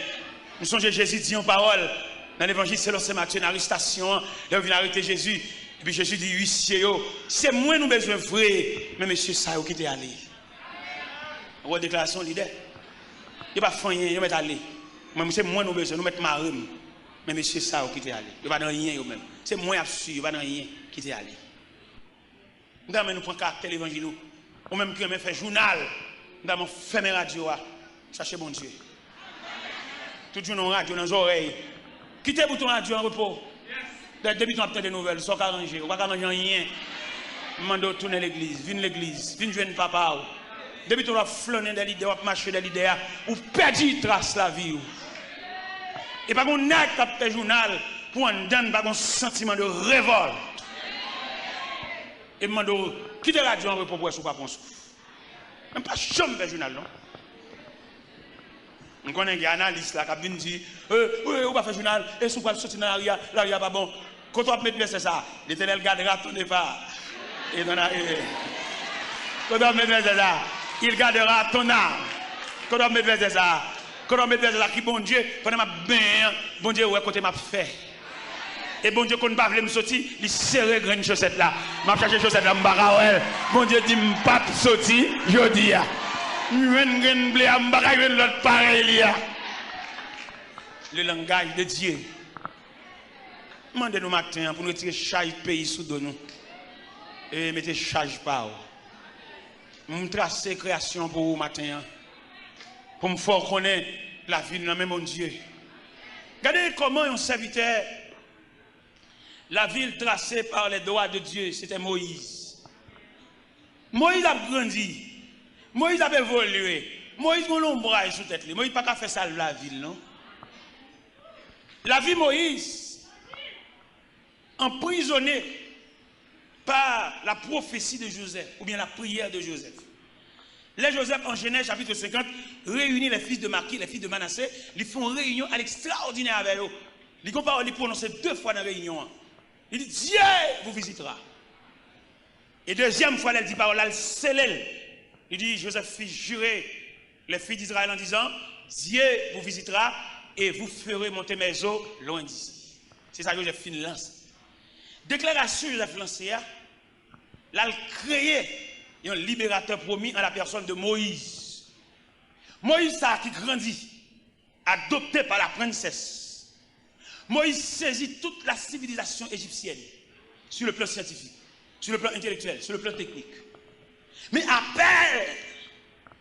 Nous sommes Jésus dit en parole. Dans l'évangile, c'est l'Ancien Matthieu, dans l'arrestation, il vient arrêter Jésus. Et puis Jésus dit, huissier, c'est moi nous besoin vrai. Mais monsieur, ça, qui est allé. Votre déclaration leader. Il n'y a pas de rien, il va aller. C'est moi nous besoin, nous mettons marine. Mais monsieur, ça, qui est allé. Il n'y a pas de rien, même. C'est moi absolu, il n'y a pas de rien qui est allé. Nous prenons caractère l'évangile. Ou même qui me fait journal, nous avons fait mes radios, cherchez bon Dieu. Tout le jour dans radio, dans les oreilles. Quittez le bouton radio en repos. Depuis qu'on a des nouvelles, sans arranger, on va pas arranger rien. Mando tourner l'église, viens l'église, viens jouer papa. Depuis qu'on a flâné dans l'idée, on a marché dans l'idée, ou perdu trace la vie. Et pas qu'on a fait journal pour en donner un sentiment de révolte. Et mando quittez la radio en repos pour pas qu'on souffre. Même pas chambre de journal, non? On connaît un analyste là qui vient dire on va faire journal, et si on va sortir dans l'aria, pas bon. Quand on va mettre c'est ça, l'Éternel gardera ton départ. Et quand on va mettre c'est ça, il gardera ton âme. Quand on va mettre c'est ça, quand on va mettre c'est ça, qui bon Dieu, pendant ma bien, bon Dieu, ouais, côté m'a fait. Et bon Dieu, quand on ne va pas me sortir, il serre une chaussette là. Je vais chercher chaussette là, je vais bon Dieu dit, je ne vais pas sortir, je dis. Le langage de Dieu. Demandez-nous matin pour nous retirer chaque pays sous nous. Et mettez charge par vous. Je tracer création pour vous matin. Pour me faire connaître la vie de mon Dieu. Regardez comment un serviteur. La ville tracée par les doigts de Dieu, c'était Moïse. Moïse a grandi. Moïse a évolué. Moïse a un ombrage sous tête. Moïse n'a pas fait ça la ville, non? La vie de Moïse, emprisonné par la prophétie de Joseph, ou bien la prière de Joseph. Les Joseph, en Genèse chapitre 50, réunit les fils de Maki, les fils de Manassé, ils font réunion à l'extraordinaire avec eux. Ils prononcent 2 fois dans la réunion. Il dit, Dieu vous visitera. Et deuxième fois, elle dit parole, elle scelle. Il dit, Joseph fit jurer les filles d'Israël en disant, Dieu vous visitera et vous ferez monter mes eaux loin d'ici. C'est ça que Joseph fin lance. Déclaration Joseph lancée, là, il créé un libérateur promis en la personne de Moïse. Moïse, ça qui grandit, adopté par la princesse. Moïse saisit toute la civilisation égyptienne sur le plan scientifique, sur le plan intellectuel, sur le plan technique. Mais après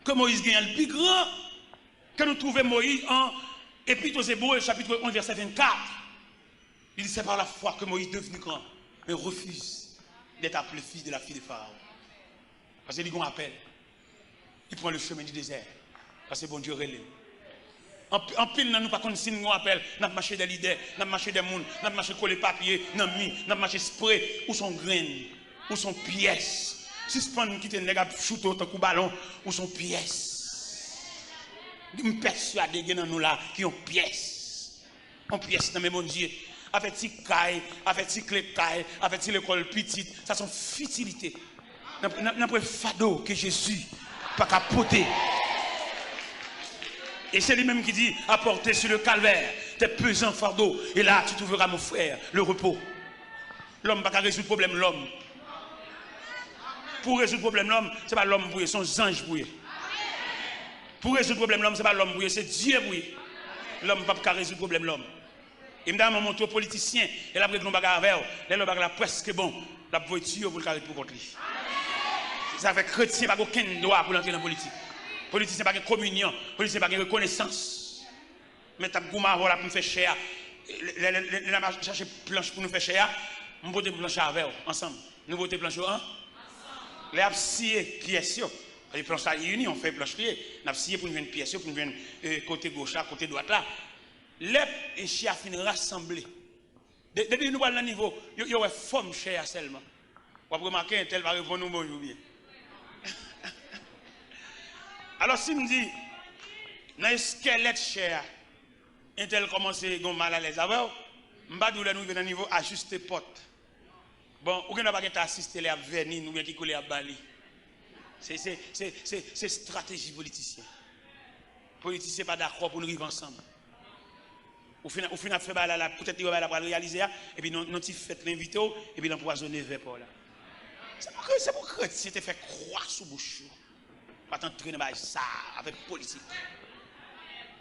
que Moïse gagne le plus grand, que nous trouvons Moïse en Épître aux Hébreux, chapitre 11, verset 24, il dit c'est par la foi que Moïse est devenu grand, mais refuse d'être appelé fils de la fille de Pharaon. Parce qu'il dit qu'on appelle. Il prend le chemin du désert. Parce que bon Dieu relève. En pile, nous pas comme si nous appelle, nous marché des leaders, nous marché des monde, nous marché coller papier, nous marché spray, où sont graines, où sont pièces. Si ce pas qui te nègre shoot autant coup ballon, où sont pièces. Je me persuade que nous là qui ont pièces. En pièces dans mes bon Dieu. Avec si caille, avec si clé caille, avec si l'école petite, ça sont futilités. N'a pas fado que Jésus pas capoter. Et c'est lui-même qui dit apporter sur le calvaire tes pesants fardeaux. Et là, tu trouveras, mon frère, le repos. L'homme n'a pas résoudre le problème, l'homme. Pour résoudre le problème, l'homme, ce n'est pas l'homme pour son ange pour Pour résoudre le problème, l'homme, ce n'est pas l'homme pour c'est Dieu pour L'homme ne peut pas résoudre le problème, l'homme. Et me mon montre aux politiciens, et la président bagarre avec eux, les bagarre presque bon, la voiture pour le carré pour contre lui. Ça fait chrétien pas aucun droit pour entrer dans la politique. Politicien pas de communion, politicien pas de reconnaissance. Mais t'as gouma voilà pour me faire cher. Les chercher planche pour nous faire cher. On vote planche avec eux ensemble. Nous votons planche ensemble. Les absiers pièces les planches à unis on fait planche pied. N'absier pour une pièce pour une côté gauche là, côté droite là. Les chiens finissent rassemblés. Depuis nous parlons de niveau, il y a une forme chère seulement. Vous remarquez un tel va répondre nous bonjour bien. Alors si me dit, dans le squelette cher, un tel commence à avoir mal à l'aise avec vous, je vais nous venir à niveau ajuster porte. Bon, ou ne pas assister à venir, nous qui coller à Bali. C'est stratégie politicien. Politicien pas d'accord pour nous vivre ensemble. Au final, fait peut-être qu'il va réaliser, et puis nous fait l'inviter, et puis l'empoisonner vers là. C'est pour que si tu fais croire sous bouche. Pas t'entraîner dans ça, avec politique.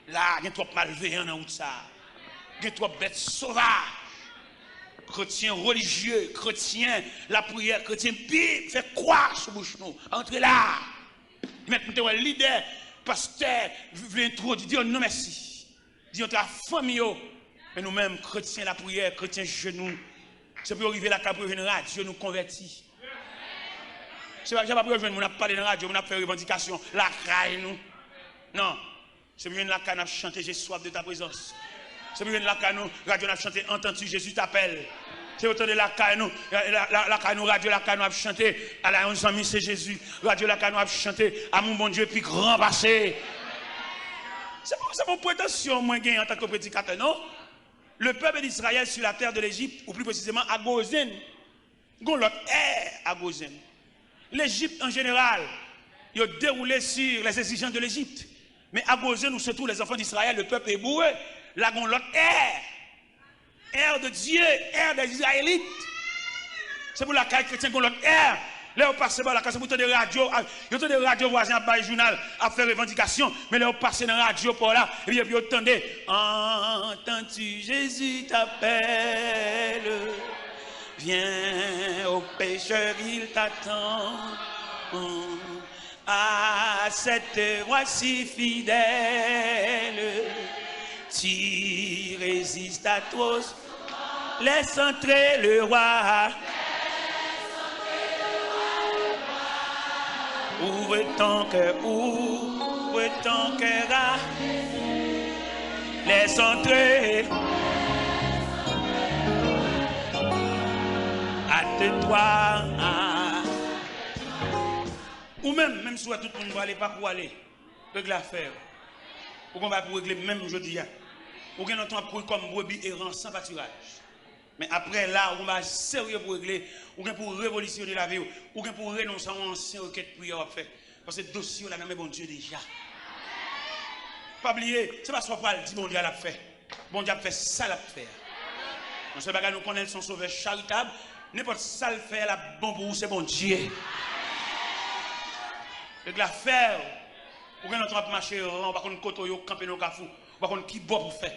Là, il y a trop malveillants dans ça. Il y a trop bêtes sauvages. Chrétiens religieux, chrétiens, la prière, chrétien, Bible, fait croire sous bouche nous. Entrez là. Maintenant, le leader, pasteur, vous introduire, dire non merci. Dire ta famille, mais nous-mêmes, chrétiens, la prière, chrétiens, genoux. C'est pour arriver là, pour une radio, nous convertir. C'est pas pour rejoindre, on a parlé dans la radio, on a fait revendication, la caille nous. Non. C'est pour la caille, on a chanté, j'ai soif de ta présence. C'est pour la caille, nous, radio, on a chanté, entends-tu, Jésus t'appelle. C'est autant de la caille, nous, la caille, nous, radio, la caille, nous a chanté, à la 11 amis, c'est Jésus. Radio, la caille, nous a chanté, à mon bon Dieu, puis grand passé. C'est mon prétention, moi, en tant que prédicateur, non? Le peuple d'Israël sur la terre de l'Égypte, ou plus précisément à Gozen, l'autre air à Gozen. L'Égypte en général, il a déroulé sur les exigences de l'Égypte. Mais à Gozen, où se trouvent les enfants d'Israël, le peuple hébreu, là, on a l'autre air de Dieu, air des Israélites. C'est pour la caille chrétienne qu'on a l'autre air. Là, on passe par la casse, il y a des radios voisins à bas journal à faire revendication, mais là, on passe dans la radio pour là, et puis on entendait, entends-tu, Jésus t'appelle. Viens au pécheur, il t'attend. À cette voix si fidèle, tu résistes à tous. Laisse entrer le roi. Ouvre ton cœur, à laisse entrer. Hâte-toi. Ou même si tout le monde va aller, pas pour aller, régler l'affaire. Ou qu'on va pour régler même aujourd'hui. Ou qu'on entend comme brebis errant sans pâturage. Mais après là, on va sérieux pour régler, ou bien pour révolutionner la vie, ou bien pour renoncer à un ancien requête prière à faire. Parce que le dossier, là, même bon Dieu déjà. Pas oublier, c'est pas ce qu'on parle, dit bon Dieu l'a fait. Bon Dieu a fait ça, l'a fait. On sait pas nous connaître son sauveur charitable, n'importe ça le fait, la bon pour vous, c'est bon Dieu. Donc l'affaire, ou bien notre marché, on va qu'on côté, on camper nos cafous, on va qu'on qui boit pour faire.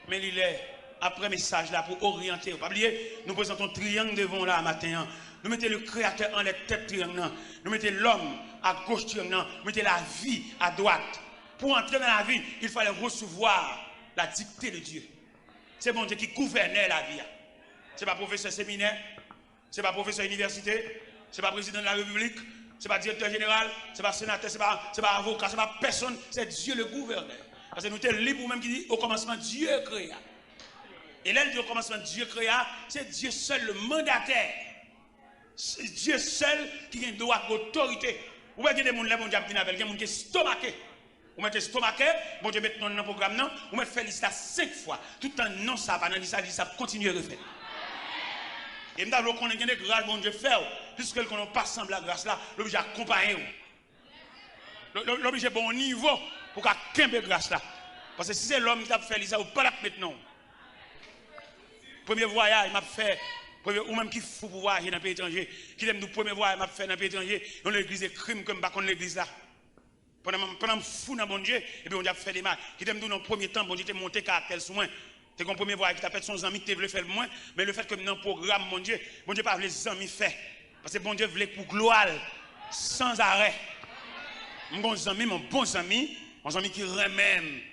Mais il est. Après message là pour orienter. Pas oublier, nous présentons un triangle devant là matin. Nous mettons le créateur en la tête triangle. Nous mettons l'homme à gauche triangle. Nous mettons la vie à droite. Pour entrer dans la vie, il fallait recevoir la dictée de Dieu. C'est bon Dieu qui gouvernait la vie. C'est pas professeur séminaire, c'est pas professeur université, c'est pas président de la République, c'est pas directeur général, c'est pas sénateur, c'est pas avocat, c'est pas personne, c'est Dieu le gouverneur. Parce que nous sommes libres même qui dit au commencement Dieu créa. Et là, au commencement, Dieu créa, c'est Dieu seul le mandataire. C'est Dieu seul qui a le droit d'autorité. Vous voyez des gens qui ont des gens qui sont stomaqués. Vous mettez stomaqué, bon Dieu met dans le programme, vous mettez fait ça 5 fois. Tout le temps, non, ça va, non, ça continue à refaire. Et nous avons connaît des grâces, bon Dieu fait, puisque nous n'avons pas semblé la grâce là, l'obligé d'accompagner. L'obligé bon niveau pour qu'il y ait grâce là. Parce que si c'est l'homme qui a fait ça, vous ne pouvez pas la mettre non. Premier voyage, il m'a fait Ou même qui fou pour voyager dans le pays étranger, qui aime nous premier voyage m'a fait dans le pays étranger, dans l'église de crime comme pas contre l'église là. Pendant fou dans bon Dieu, et puis on a fait des mal. Qui aime nous dans le premier temps, bon Dieu, t'es monté caractère sur moi. T'es comme premier voyage qui t'a fait son ami, tu voulais faire le moins, mais le fait que dans le programme, mon Dieu pas les amis fait. Parce que bon Dieu voulait pour gloire, sans arrêt. Mon bon ami, mon ami qui remet.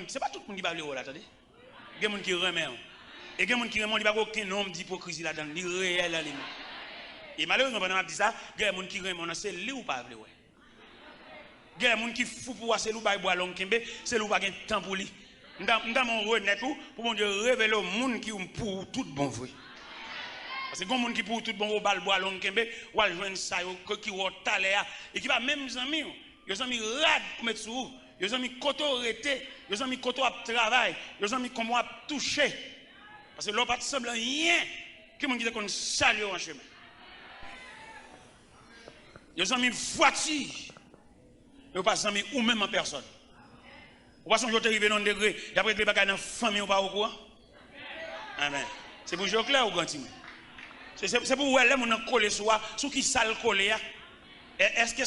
C'est pas tout le monde qui va le rôle, attendez. Il y a des gens qui remet. Et il y a des gens qui remet, il n'y a pas aucun nombre d'hypocrisie là-dedans, il est réel. Et malheureusement, pendant que je dis ça, il y a des gens qui remet, c'est lui ou pas. Il y a des gens qui fou pour voir, c'est lui ou pas, c'est lui ou pas, il y a un temps pour lui. Dans mon renet pour mon Dieu révéler au monde qui pour tout bon vrai. Parce que quand monde qui pour tout bon bal bois long kembe ou al joindre ça qui ou talé et qui va même amis yo amis rad pour mettre sous yo amis koto rete yo amis koto à travail yo amis comment à toucher parce que l'on pas semble rien que monde qui est comme salut en chemin yo amis voiture yo pas amis ou même en personne. Ou pas son jour arrivé dans un degré, d'après les bagages dans la famille ou pas au courant. Amen. C'est pour jouer clair ou grand timon. C'est pour voir les gens coller sur qui ça le coller. Est-ce que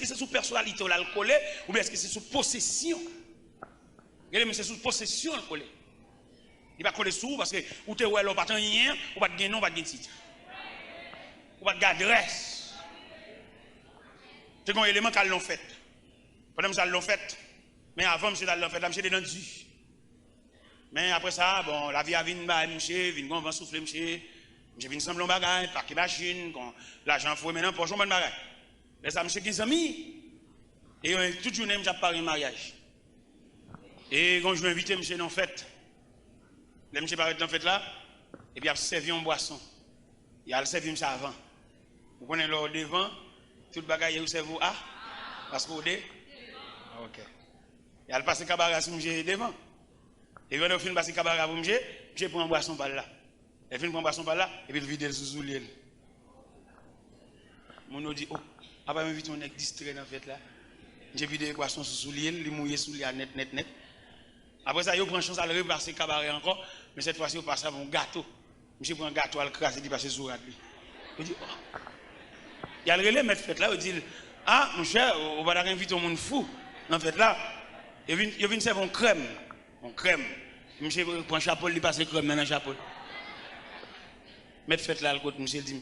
c'est sous personnalité ou le coller ou bien est-ce que c'est sous possession? Regardez, c'est sous possession le coller. Il va coller sous parce que ou te ouais, pas rien, ou pas de nom, pas de titre. Ou pas de adresse. C'est un élément qu'elles l'ont fait. Pendant que ça l'ont fait. Mais avant, monsieur l'a fait, monsieur était dans du. Mais après ça, bon, la vie a venu, monsieur, vient qu'on va souffler, monsieur vient sembler un bagage, paquet machine, l'argent faut maintenant pour jouer un bagage. Mais ça, monsieur qui s'est mis, et toute journée, j'ai parlé mariage. Et quand je vais inviter monsieur dans la fête, le monsieur paraît dans la fête là, et puis il a servi une boisson. Il a servi monsieur avant. Vous connaissez l'or devant, tout le bagage, il servi à, parce que vous dites, ok. Il a passé cabaret sur monsieur devant. Et quand il a passé cabaret pour monsieur, monsieur prend un boisson par là. Il prend un boisson par là, et puis il vide le sous-soulier. Mon nous dit, oh, après m'invite on est distrait dans la fête là. J'ai vidé le boisson sous-soulier, il mouillé sous les net. Après ça, il prend chance à le repasser cabaret encore, mais cette fois-ci, il passe à mon gâteau. Monsieur prend un gâteau à le crasser, il passe sur lui. Il dit, oh. Il y a le relais, mettre fête là, il dit, ah, mon cher, on va inviter un monde fou dans la fête là. Il vient servir une crème. Une crème. Monsieur prend un chapeau, il passe crème dans le chapeau. Mettre fête là, le côté, monsieur dit,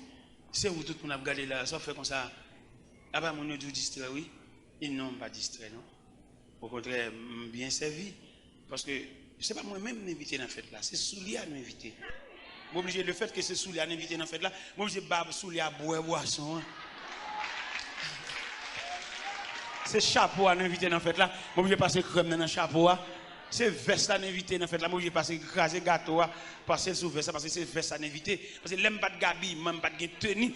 c'est où tout le monde a regardé là, ça fait comme ça. Après, mon Dieu distrait, oui. Ils n'ont pas distrait, non. Au contraire, bien servi. Parce que ce n'est pas moi-même m'inviter dans la fête là, c'est Soulia à m'inviter. M'obligé le fait que c'est Soulia à m'inviter dans la fête là, m'obligé de Soulia à boire boisson. C'est chapeau à m'inviter dans la fête là, m'obligé de passer crème dans le chapeau. C'est veste à m'inviter dans la fête là, m'obligé de passer craser gâteau, passer sous veste parce que c'est veste à m'inviter. Parce que l'aime pas de gabi, même pas de tenue,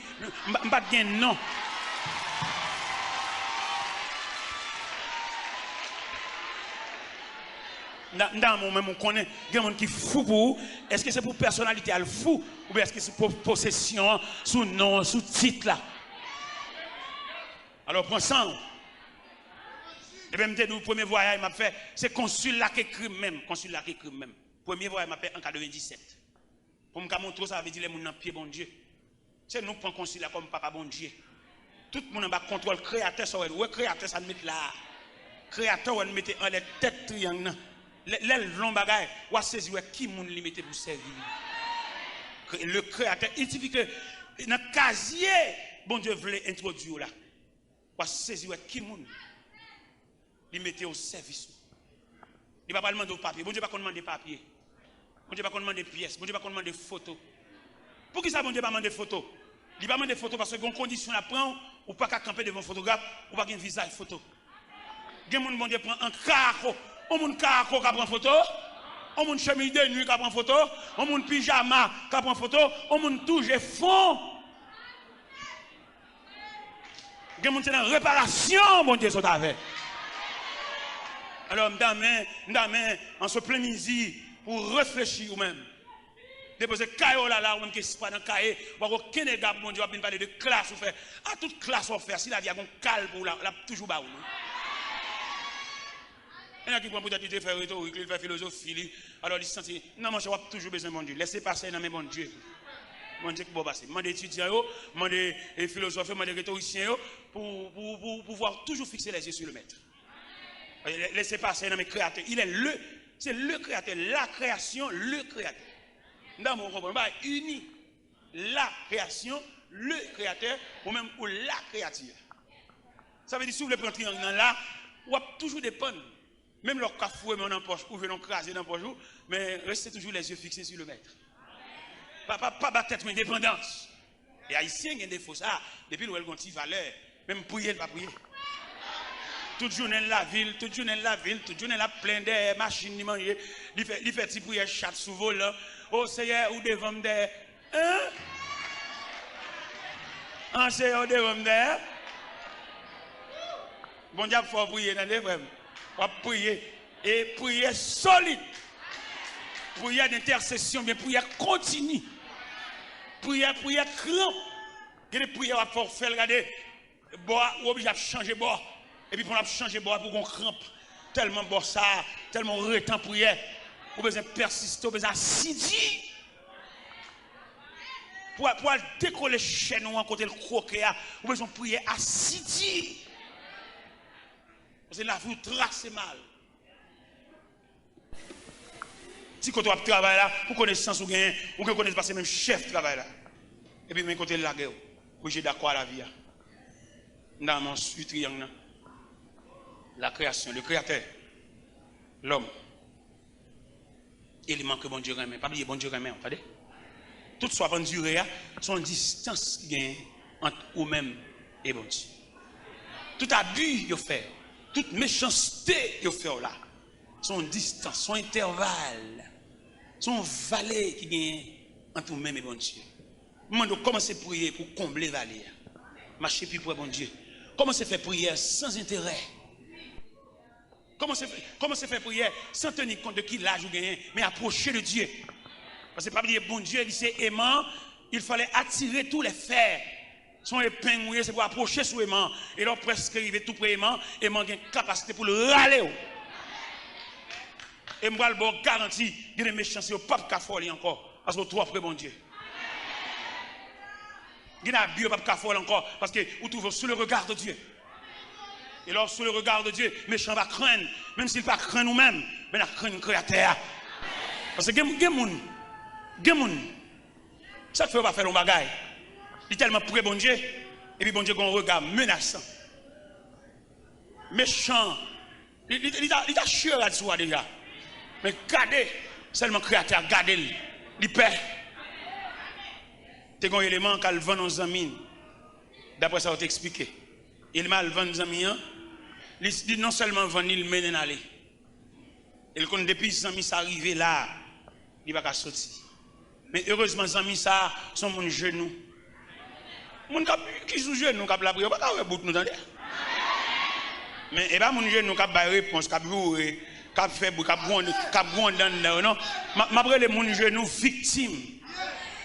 pas de non. Dans mon même on connaît il y a des gens qui fou pour est-ce que c'est pour personnalité elle fou ou bien est-ce que c'est pour possession sous nom sous titre là. Alors prends ça. Et bien le premier voyage m'a fait c'est consul là qui écrit même premier voyage m'a fait en 97 pour me montrer ça veut dire les gens dans pied bon Dieu c'est nous prend consul là comme papa bon Dieu tout le monde en bas contrôle créateur ça ouais créateur ça met là créateur on mettait en les têtes triangle. Les longs bagages, ou à saisir qui moun limité pour servir. Le créateur, il suffit que dans le casier, bon Dieu voulait introduire là. Ou à saisir qui moun limité au service. Il ne va pas demander papier. Bon Dieu ne va pas demander papier. Bon Dieu ne va pas demander pièces. Bon Dieu ne va pas demander photos. Pour qui ça, bon Dieu ne va pas demander photos? Il ne va pas demander photos parce que une condition à prendre, ou pas qu'à camper devant un photographe, ou pas qu'un visage photo. Il y a des gens bon Dieu prend un carreau. On moun carreau qui prend photo, on moun chemise de nuit qui prend photo, on moun pyjama qui prend photo, on moun touche fond. Il y a des gens qui sont en réparation, bon Dieu, sont avec. Alors, m'dame, en ce plein midi, pour réfléchir ou même. Déposer caillou là, ou même qui se passe dans le cahier, ou aucun égard, mon Dieu, va parler de classe ou faire. À toute classe on fait, si la vie a un calme pour la toujours bas. Il y en a qui prennent peut-être faire rhétorique, il fait philosophie. Alors il se dit, non, moi je n'ai toujours besoin de mon Dieu. Laissez passer dans mes bon Dieu. Mon Dieu, pour passer. Mon étudiants, mon philosophes, mon rhétoriciens, pour pouvoir toujours fixer les yeux sur le maître. Laissez passer dans mes créateurs. C'est le créateur, la création, le créateur. Dans mon comprenez pas, uni la création, le créateur, ou même ou la créature. Ça veut dire, si vous voulez prendre un triangle là, vous avez toujours dépendre. Même leur cafoué, mais on en poche, ou venons craser dans le poche, mais restez toujours les yeux fixés sur le maître. Pas battre tête, mais indépendance. Et Haïtiens, il y a des faux ça, depuis nous, ils ont une valeur, même prier, pas prier. Toute journée la ville, toute journée la plein de machines, il mange, il fait petit prière chat sous vol, oh Seigneur, ou devant me hein? En Seigneur, devant me bon Dieu, il faut prier dans les frères. On va prier. Et prier solide. Prière d'intercession, mais prière continue. Prière crampe. Il y a des prières qui vont faire regarder. Bois, ou obligé de changer bois. Et puis pour changer bois, pour qu'on crampe. Tellement bon ça, tellement retent prière. Ou besoin persister, ou besoin assidu. Pour décoller chez nous, en côté le croquet, ou besoin prier assidu. Parce que la vie trace mal. Si quand on travaille là, pour connaissance ou gain, ou que connaître passer même chef travail là. Et puis même côté la guerre, où j'ai d'accord à la vie. Dans mon triangle, la création, le créateur, l'homme. Élément que bon Dieu remet, pas oublier bon Dieu remet, entendez? Tout soit bonne durée, son distance qui gagne entre vous-même et bon Dieu. Tout abus vous fait. Toute méchanceté que vous faites là, son distance, son intervalle, son valet qui gagne entre vous-même et bon Dieu. Maintenant, commencez à prier pour combler le valet. Marchez plus pour bon Dieu. Commencez à faire prière sans intérêt. Commencez à faire prière sans tenir compte de qui l'âge vous gagnez, mais approchez de Dieu. Parce que pas dire bon Dieu, il c'est aimant, il fallait attirer tous les fers. Son épingle, c'est pour approcher sous aimant. Et là, presque arrivé tout près aimant, aimant a une capacité pour le râler. Et moi, le garantie, il y a des méchants, c'est pas de folie encore. Parce que trop après bon Dieu. Il y a des pas de folie encore. Parce que vous trouvez sous le regard de Dieu. Et là, sous le regard de Dieu, méchant va craindre. Même s'il ne va pas craindre nous-mêmes, mais il va craindre le créateur. Parce que il y a des gens, ça ne fait pas faire le bagage. Il est tellement près bon Dieu, et puis bon Dieu a un regard menaçant. Méchant. Il a chié là-dessus déjà. Mais gardez, seulement créateur, gardez-le. Il perd. C'est un élément qu'elle vend nos amis. D'après ça, on t'a expliqué. Il m'a vendu nos amis. Il dit non seulement vendre, il mène aller. Et quand depuis les amis sont arrivés là, il va pas sortir. Mais heureusement, les amis sont mon genou. Mon qui sous genou, qui la prière, pas qu'à bout nous entendez. Mais et pas mon genou qui a réponse, qui a joué, qui a fait, qui a grondé dans non. M'après les mon genou victime.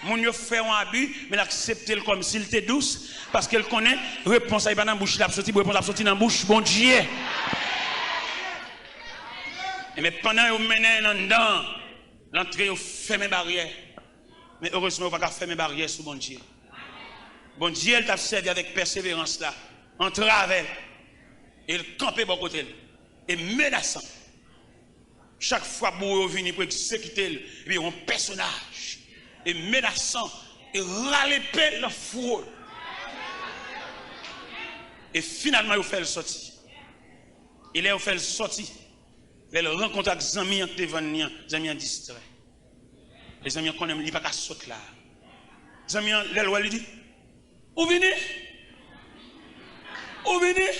Mon yo fait un abus, mais l'accepter comme s'il était douce, parce qu'elle connaît réponse à pas dans bouche, la sortie, réponse à sortir dans bouche, bon Dieu. Mais pendant vous menez dedans, l'entrée vous ferme barrière. Mais heureusement, vous ne pouvez pas fermer barrière sous bon Dieu. Bon Dieu, il t'a servi avec persévérance là, en travers. Et il campait bon côté. Et menaçant. Chaque fois que vous venez pour exécuter, il y a un personnage. Et menaçant. Et râler la foule. Et finalement, il fait le sortir. Il est fait le sortir. Il rencontre avec les amis les amis distraits. Les amis qu'on aime, il ne va pas sauter là. Les amis, l'éloi lui dit, où venez? Où venez?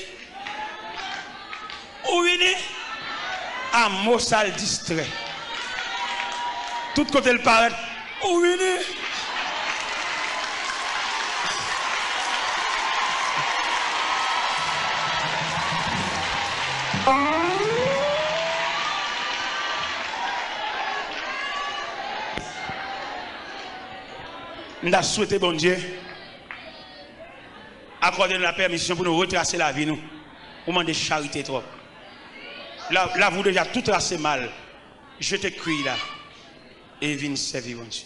Où venez? À Mossal distrait. Tout côté le paraît, où venez? Nous avons souhaité, bon Dieu, accorder la permission pour nous retracer la vie, nous. Au moment de charité trop. Là, vous déjà tout tracé mal. Je te crie là. Et viens servir, bon Dieu.